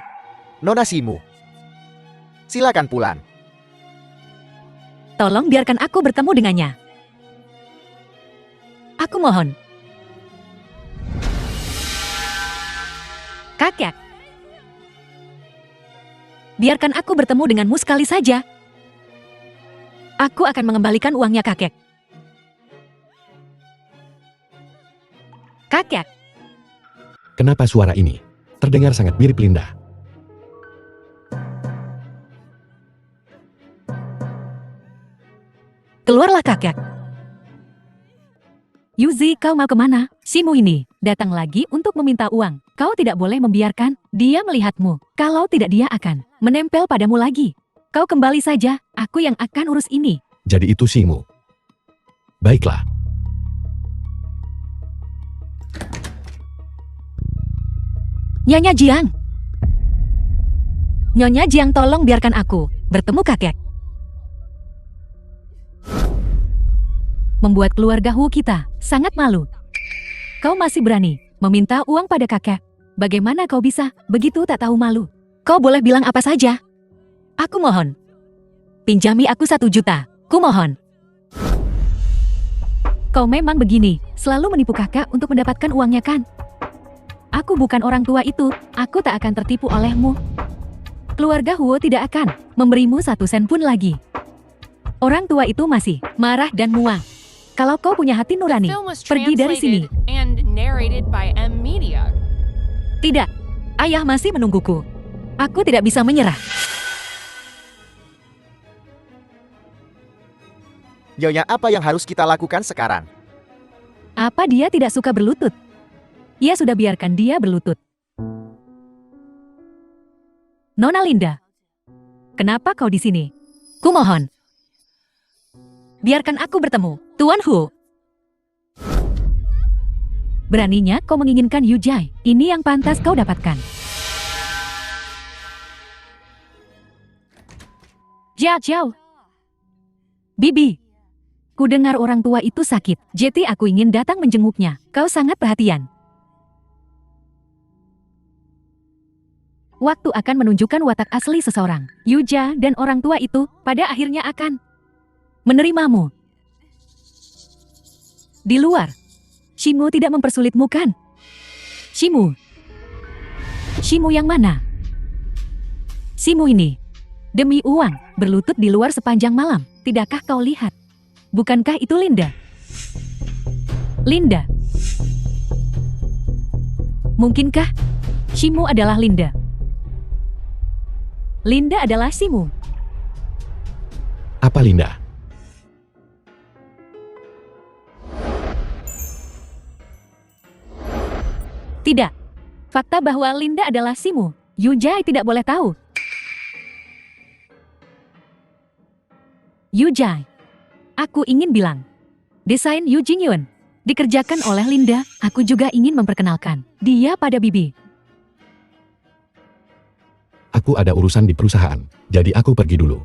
Nona Shimu. Silakan pulang. Tolong biarkan aku bertemu dengannya. Aku mohon. Kakek. Biarkan aku bertemu denganmu sekali saja. Aku akan mengembalikan uangnya, kakek. Kakek. Kenapa suara ini terdengar sangat mirip Linda? Keluarlah, kakek. Yuzi, kau mau kemana? Shimu ini datang lagi untuk meminta uang. Kau tidak boleh membiarkan dia melihatmu. Kalau tidak dia akan menempel padamu lagi. Kau kembali saja, aku yang akan urus ini. Jadi itu Simu. Baiklah. Nyonya Jiang. Nyonya Jiang, tolong biarkan aku bertemu kakek. Membuat keluarga Hu kita sangat malu. Kau masih berani meminta uang pada kakek. Bagaimana kau bisa begitu tak tahu malu? Kau boleh bilang apa saja. Aku mohon. Pinjami aku 1 juta. Ku mohon. Kau memang begini, selalu menipu kakak untuk mendapatkan uangnya kan? Aku bukan orang tua itu, aku tak akan tertipu olehmu. Keluarga Huo tidak akan memberimu 1 sen pun lagi. Orang tua itu masih marah dan muak. Kalau kau punya hati The nurani, film was pergi dari sini. translated and narrated by M Media. Tidak, ayah masih menungguku. Aku tidak bisa menyerah. Nyonya, apa yang harus kita lakukan sekarang? Apa dia tidak suka berlutut? Ya sudah, biarkan dia berlutut. Nona Linda, kenapa kau di sini? Kumohon. Biarkan aku bertemu, Tuan Hu. Beraninya kau menginginkan Yu Jai. Ini yang pantas kau dapatkan. Jia Jiao. Bibi. Ku dengar orang tua itu sakit. Jadi aku ingin datang menjenguknya. Kau sangat perhatian. Waktu akan menunjukkan watak asli seseorang. Yuja dan orang tua itu pada akhirnya akan menerimamu. Di luar, Shimu tidak mempersulitmu kan? Shimu. Shimu yang mana? Shimu ini, demi uang, berlutut di luar sepanjang malam. Tidakkah kau lihat? Bukankah itu Linda? Linda. Mungkinkah Shimu adalah Linda? Linda adalah Shimu. Apa Linda? Tidak. Fakta bahwa Linda adalah Shimu, Yu Jai tidak boleh tahu. Yu Jai. Aku ingin bilang. Desain Yu Jingyun dikerjakan oleh Linda. Aku juga ingin memperkenalkan dia pada Bibi. Aku ada urusan di perusahaan, jadi aku pergi dulu.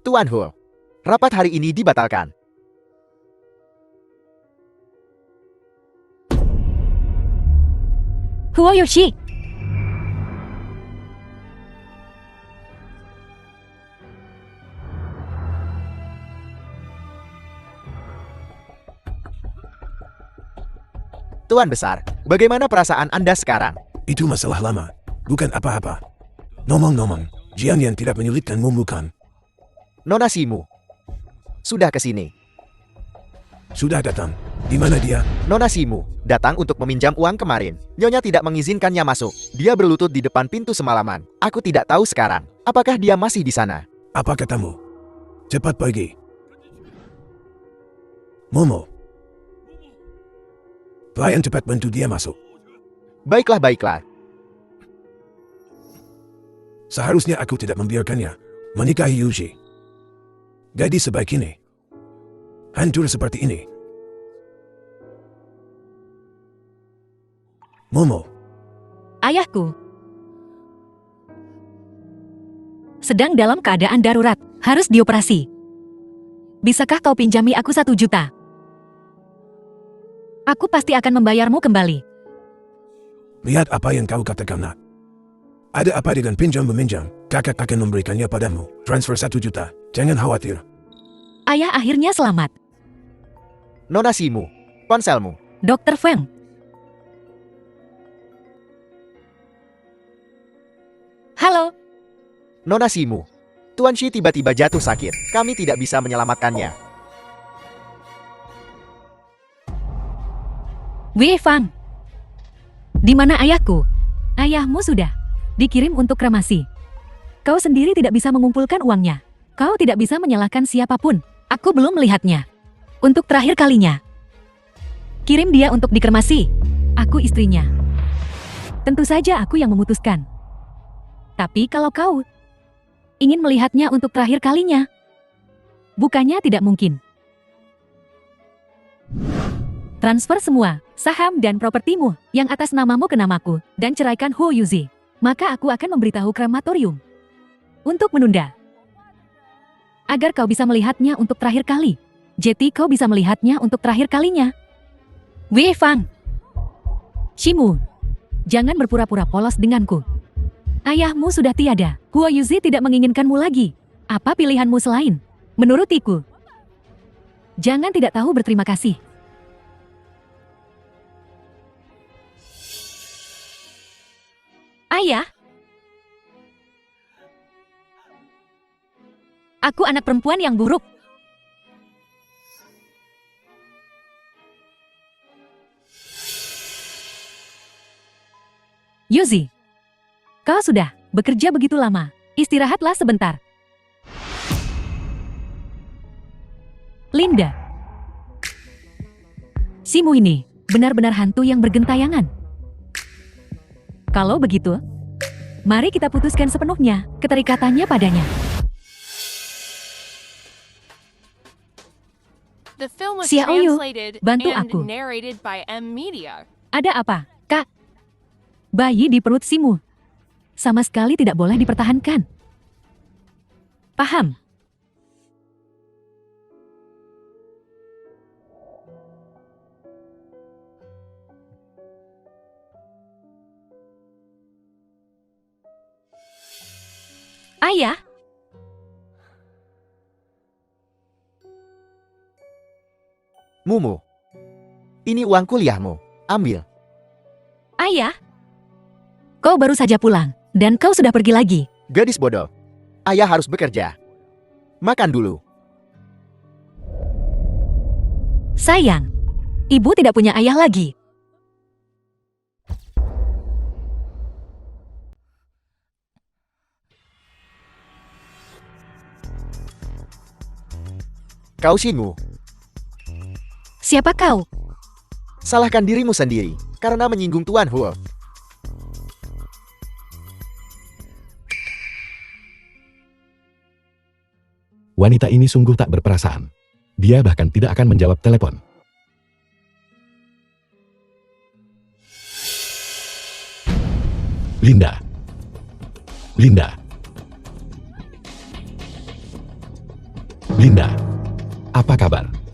Tuan Hu, rapat hari ini dibatalkan. Huo Yoshi. Tuan Besar, bagaimana perasaan Anda sekarang? Itu masalah lama, bukan apa-apa. Ngomong-ngomong, Jian yang tidak menyulitkanmu bukan? Nona Shimu, sudah ke sini. Sudah datang. Di mana dia? Nona Shimu datang untuk meminjam uang kemarin. Nyonya tidak mengizinkannya masuk. Dia berlutut di depan pintu semalaman. Aku tidak tahu sekarang. Apakah dia masih di sana? Apa katamu? Cepat pergi. Momo. Pelayan cepat bantu dia masuk. Baiklah, baiklah. Seharusnya aku tidak membiarkannya menikahi Yuji. Gadis sebaik ini. Hancur seperti ini. Momo. Ayahku sedang dalam keadaan darurat, harus dioperasi. Bisakah kau pinjami aku 1 juta? Aku pasti akan membayarmu kembali. Lihat apa yang kau katakan, nak. Ada apa dengan pinjam-meminjam? Kakak akan memberikannya padamu. Transfer 1 juta. Jangan khawatir. Ayah akhirnya selamat. Nona Shimu, ponselmu. Dr. Feng. Halo. Nona Shimu, Tuan Shi tiba-tiba jatuh sakit. Kami tidak bisa menyelamatkannya. Wei Fang. Di mana ayahku? Ayahmu sudah dikirim untuk kremasi. Kau sendiri tidak bisa mengumpulkan uangnya. Kau tidak bisa menyalahkan siapapun. Aku belum melihatnya. Untuk terakhir kalinya. Kirim dia untuk dikremasi. Aku istrinya. Tentu saja aku yang memutuskan. Tapi kalau kau ingin melihatnya untuk terakhir kalinya, bukannya tidak mungkin. Transfer semua, saham dan propertimu yang atas namamu ke namaku, dan ceraikan Huo Yuzi. Maka aku akan memberitahu krematorium untuk menunda. Agar kau bisa melihatnya untuk terakhir kali. Jadi kau bisa melihatnya untuk terakhir kalinya. Wei Fang. Shimu, jangan berpura-pura polos denganku. Ayahmu sudah tiada. Huo Yuzi tidak menginginkanmu lagi. Apa pilihanmu selain menurutiku? Jangan tidak tahu berterima kasih. Ayah. Aku anak perempuan yang buruk. Yuzi, kau sudah bekerja begitu lama. Istirahatlah sebentar. Linda. Shimu ini benar-benar hantu yang bergentayangan. Kalau begitu, mari kita putuskan sepenuhnya keterikatannya padanya. The film was Xiao Yu, translated bantu and aku. narrated by M Media. Ada apa, Kak? Bayi di perut Shimu sama sekali tidak boleh dipertahankan. Paham? Ayah, Mumu. Ini uang kuliahmu. Ambil. ayah. Kau baru saja pulang, dan kau sudah pergi lagi. Gadis bodoh. Ayah harus bekerja. Makan dulu. Sayang, ibu tidak punya ayah lagi. Kau Shinmu. Siapa kau? Salahkan dirimu sendiri karena menyinggung Tuan Huo. Wanita ini sungguh tak berperasaan. Dia bahkan tidak akan menjawab telepon. Linda. Linda. Linda. Apa kabar?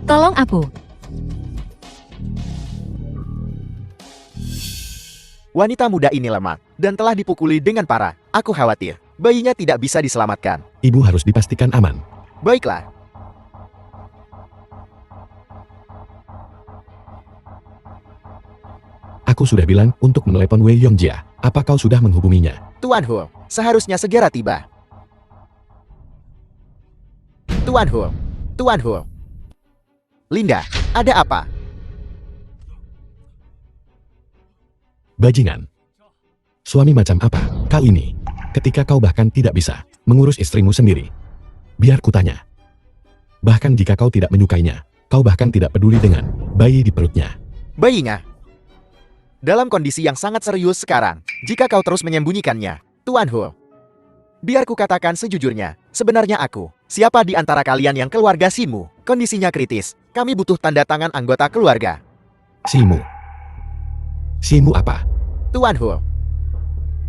Tolong aku. Wanita muda ini lemah dan telah dipukuli dengan parah. Aku khawatir bayinya tidak bisa diselamatkan. Ibu harus dipastikan aman. Baiklah. Aku sudah bilang untuk menelepon Wei Yongjia. Apa kau sudah menghubunginya? Tuan Huo, seharusnya segera tiba. Tuan Huo. Tuan Huo. Linda, ada apa? Bajingan. Suami macam apa kau ini? Ketika kau bahkan tidak bisa mengurus istrimu sendiri. Biar kutanya. Bahkan jika kau tidak menyukainya, kau bahkan tidak peduli dengan bayi di perutnya. Bayinya. Dalam kondisi yang sangat serius sekarang, jika kau terus menyembunyikannya, Tuan Huo. Biar ku katakan sejujurnya, sebenarnya aku, siapa di antara kalian yang keluarga Shinmu, kondisinya kritis, kami butuh tanda tangan anggota keluarga. Shimu. Shimu apa? Tuan Huo.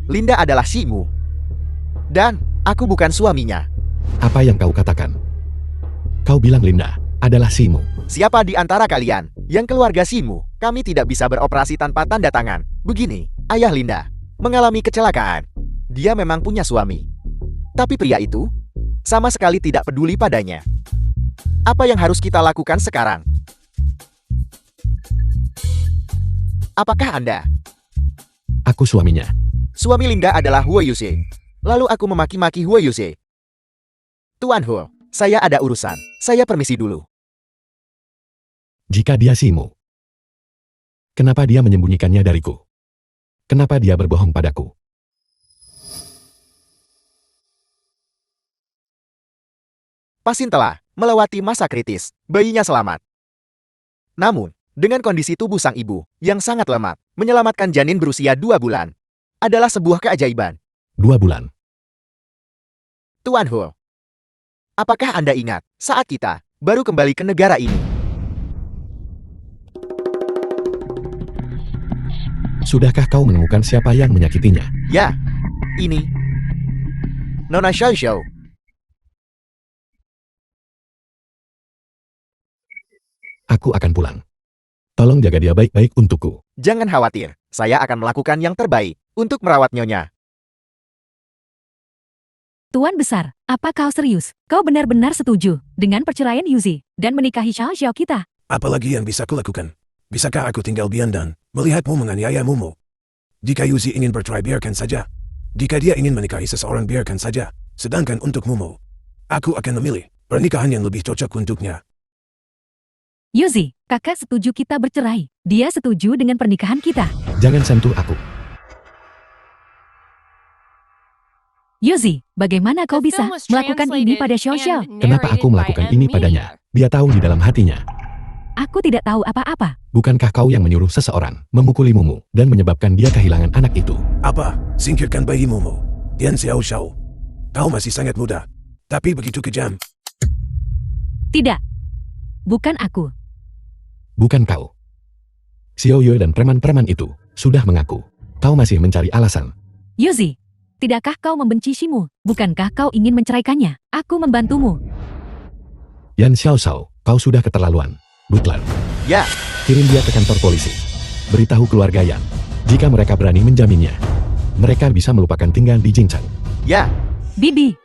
Linda adalah Shinmu. Dan, aku bukan suaminya. Apa yang kau katakan? Kau bilang Linda adalah Shimu. Siapa di antara kalian yang keluarga Shinmu, kami tidak bisa beroperasi tanpa tanda tangan. Begini, ayah Linda mengalami kecelakaan. Dia memang punya suami. Tapi pria itu sama sekali tidak peduli padanya. Apa yang harus kita lakukan sekarang? Apakah Anda? Aku suaminya. Suami Linda adalah Huo Yuze. Lalu aku memaki-maki Huo Yuze. Tuan Huo, saya ada urusan. Saya permisi dulu. Jika dia Shimu, kenapa dia menyembunyikannya dariku? Kenapa dia berbohong padaku? Pasin telah melewati masa kritis. Bayinya selamat. Namun, dengan kondisi tubuh sang ibu yang sangat lemah, menyelamatkan janin berusia 2 bulan adalah sebuah keajaiban. 2 bulan. Tuan Ho, apakah Anda ingat saat kita baru kembali ke negara ini? Sudahkah kau menemukan siapa yang menyakitinya? Ya, ini Nona Xiao Xiao. Aku akan pulang. Tolong jaga dia baik-baik untukku. Jangan khawatir, saya akan melakukan yang terbaik untuk merawat Nyonya. Tuan Besar, apa kau serius? Kau benar-benar setuju dengan perceraian Yuzi dan menikahi Xiao Xiao kita? Apalagi yang bisa kulakukan? Bisakah aku tinggal diam dan melihatmu menganiaya Mumu? Jika Yuzi ingin bercerai biarkan saja. Jika dia ingin menikahi seseorang biarkan saja. Sedangkan untuk Mumu, aku akan memilih pernikahan yang lebih cocok untuknya. Yuzi, kakak setuju kita bercerai. Dia setuju dengan pernikahan kita. Jangan sentuh aku. Yuzi, bagaimana kau The bisa film was melakukan ini translated pada Xiao Xiao? and Kenapa aku narrated by melakukan M ini Media. padanya? Dia tahu di dalam hatinya. Aku tidak tahu apa-apa. Bukankah kau yang menyuruh seseorang memukuli Mumu dan menyebabkan dia kehilangan anak itu? Apa? Singkirkan bayi Mumu. Dian Xiao Xiao. Kau masih sangat muda. Tapi begitu kejam. Tidak. Bukan aku. Bukan kau. Xiao Yue dan preman-preman itu sudah mengaku. Kau masih mencari alasan. Yuzi, tidakkah kau membenci Shimu? Bukankah kau ingin menceraikannya? Aku membantumu. Yan Xiao Xiao, kau sudah keterlaluan. Butler, Ya, kirim dia ke kantor polisi. Beritahu keluarga Yan. Jika mereka berani menjaminnya, mereka bisa melupakan tinggal di Jingchang. ya, Bibi.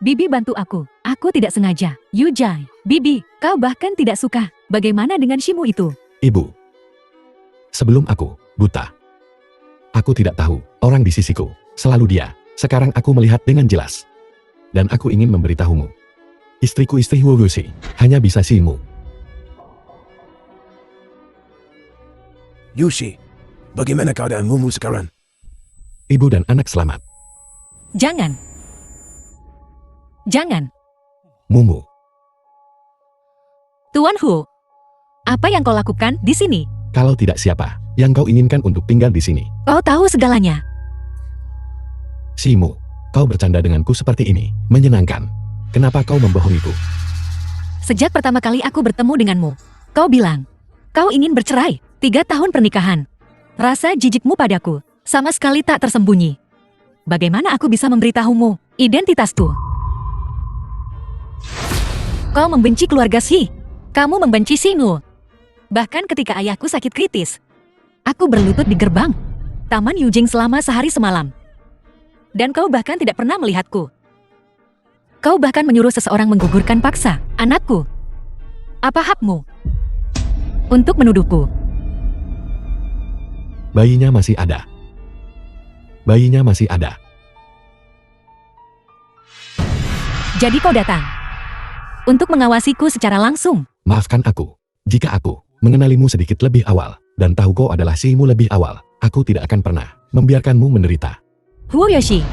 Bibi bantu aku. Aku tidak sengaja. Yujai. Bibi, kau bahkan tidak suka. Bagaimana dengan Shimu itu? Ibu, sebelum aku buta, aku tidak tahu orang di sisiku. Selalu dia. Sekarang aku melihat dengan jelas. Dan aku ingin memberitahumu. Istriku istri Wu Wuxi hanya bisa Shimu. Yushi, bagaimana keadaan Mumu sekarang? Ibu dan anak selamat. Jangan. Jangan. Mumu, Tuan Hu. Apa yang kau lakukan di sini? kalau tidak siapa yang kau inginkan untuk tinggal di sini? Kau tahu segalanya. Shimu, kau bercanda denganku seperti ini. Menyenangkan. Kenapa kau membohongiku? Sejak pertama kali aku bertemu denganmu, kau bilang, kau ingin bercerai. 3 tahun pernikahan. Rasa jijikmu padaku sama sekali tak tersembunyi. Bagaimana aku bisa memberitahumu identitasku? Kau membenci keluarga Shi. Kamu membenci Shimu. Bahkan ketika ayahku sakit kritis, aku berlutut di gerbang Taman Yujing selama sehari semalam. Dan kau bahkan tidak pernah melihatku. Kau bahkan menyuruh seseorang menggugurkan paksa anakku. Apa hakmu untuk menuduhku? Bayinya masih ada. Bayinya masih ada. Jadi kau datang untuk mengawasiku secara langsung. Maafkan aku. Jika aku mengenalimu sedikit lebih awal dan tahu kau adalah Shimu lebih awal, aku tidak akan pernah membiarkanmu menderita. Hu Yoshi.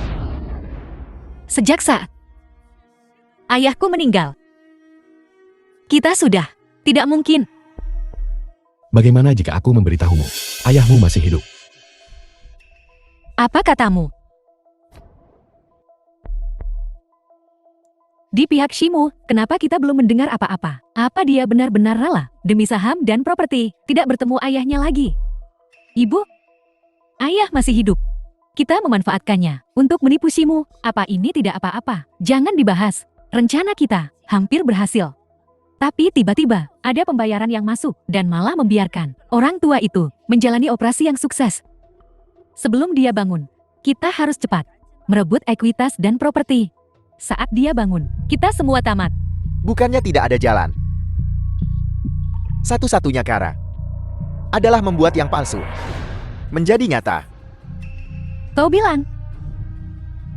Sejak saat ayahku meninggal, kita sudah tidak mungkin. Bagaimana jika aku memberitahumu? Ayahmu masih hidup. Apa katamu? Di pihak Shimu, kenapa kita belum mendengar apa-apa? Apa dia benar-benar rela demi saham dan properti tidak bertemu ayahnya lagi? Ibu, ayah masih hidup. Kita memanfaatkannya untuk menipu Shimu. Apa ini tidak apa-apa? Jangan dibahas. Rencana kita hampir berhasil. Tapi tiba-tiba ada pembayaran yang masuk dan malah membiarkan orang tua itu menjalani operasi yang sukses. Sebelum dia bangun, kita harus cepat merebut ekuitas dan properti. Saat dia bangun, kita semua tamat. bukannya tidak ada jalan. Satu-satunya cara adalah membuat yang palsu menjadi nyata. Kau bilang,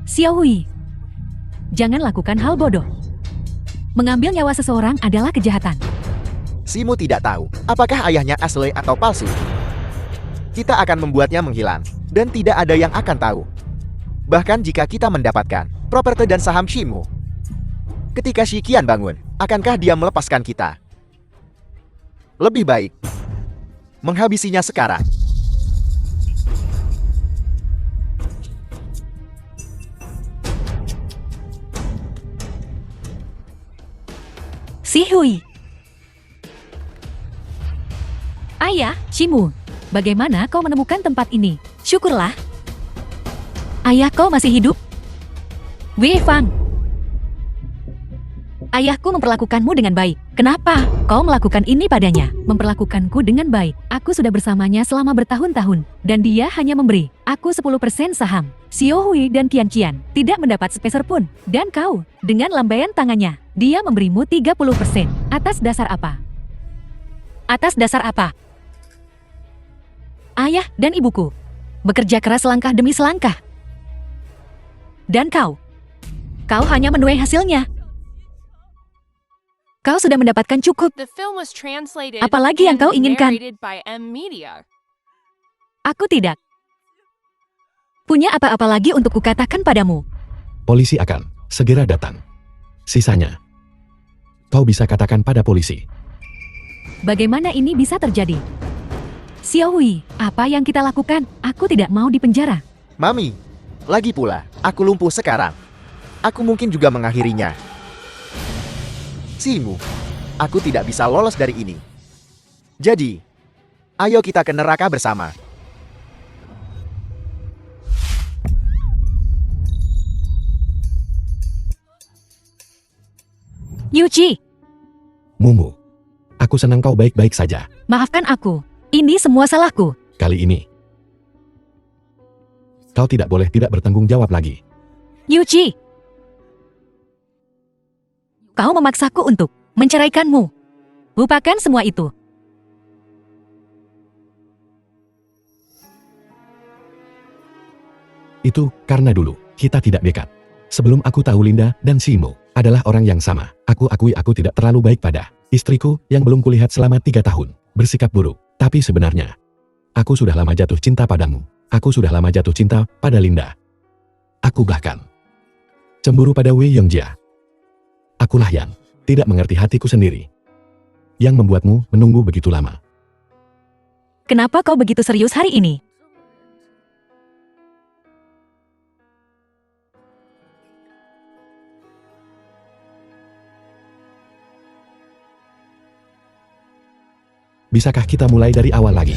Xiao Hui, jangan lakukan hal bodoh. Mengambil nyawa seseorang adalah kejahatan. Shimu tidak tahu apakah ayahnya asli atau palsu. Kita akan membuatnya menghilang dan tidak ada yang akan tahu. Bahkan jika kita mendapatkan properti dan saham Shimu, Ketika Shikian bangun, akankah dia melepaskan kita? Lebih baik menghabisinya sekarang. Si Hui. Ayah, Shimu, bagaimana kau menemukan tempat ini? Syukurlah. Ayah, kau masih hidup? Wei Fang. Ayahku memperlakukanmu dengan baik. Kenapa kau melakukan ini padanya? Memperlakukanku dengan baik. Aku sudah bersamanya selama bertahun-tahun. Dan dia hanya memberi aku 10% saham. Xiao Hui dan Qian Qian tidak mendapat sepeser pun. Dan kau, dengan lambaian tangannya, dia memberimu 30%. Atas dasar apa? Atas dasar apa? Ayah dan ibuku bekerja keras langkah demi selangkah. Dan kau hanya menuai hasilnya. Kau sudah mendapatkan cukup. The film was translated Apalagi yang and kau inginkan? narrated by M Media. Aku tidak punya apa-apa lagi untuk kukatakan padamu. Polisi akan segera datang. Sisanya, kau bisa katakan pada polisi. Bagaimana ini bisa terjadi? Xiao Hui, apa yang kita lakukan? Aku tidak mau dipenjara. Mami, lagi pula, aku lumpuh sekarang. Aku mungkin juga mengakhirinya. Simu, aku tidak bisa lolos dari ini. Jadi, ayo kita ke neraka bersama. Yuji, Mumu, aku senang kau baik-baik saja. maafkan aku. Ini semua salahku. Kali ini, kau tidak boleh tidak bertanggung jawab lagi. Yuji, kau memaksaku untuk menceraikanmu. Lupakan semua itu. Itu karena dulu kita tidak dekat. Sebelum aku tahu Linda dan Simo adalah orang yang sama, aku akui aku tidak terlalu baik pada istriku yang belum kulihat selama 3 tahun. Bersikap buruk. Tapi sebenarnya, aku sudah lama jatuh cinta padamu. Aku sudah lama jatuh cinta pada Linda. Aku bahkan cemburu pada Wei Yongjia. Akulah yang tidak mengerti hatiku sendiri, yang membuatmu menunggu begitu lama. Kenapa kau begitu serius hari ini? Bisakah kita mulai dari awal lagi?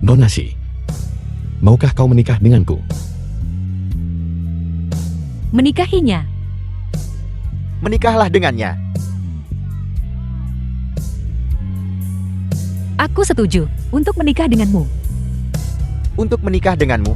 Donasi. Maukah kau menikah denganku? Menikahinya. Menikahlah dengannya. Aku setuju untuk menikah denganmu. Untuk menikah denganmu,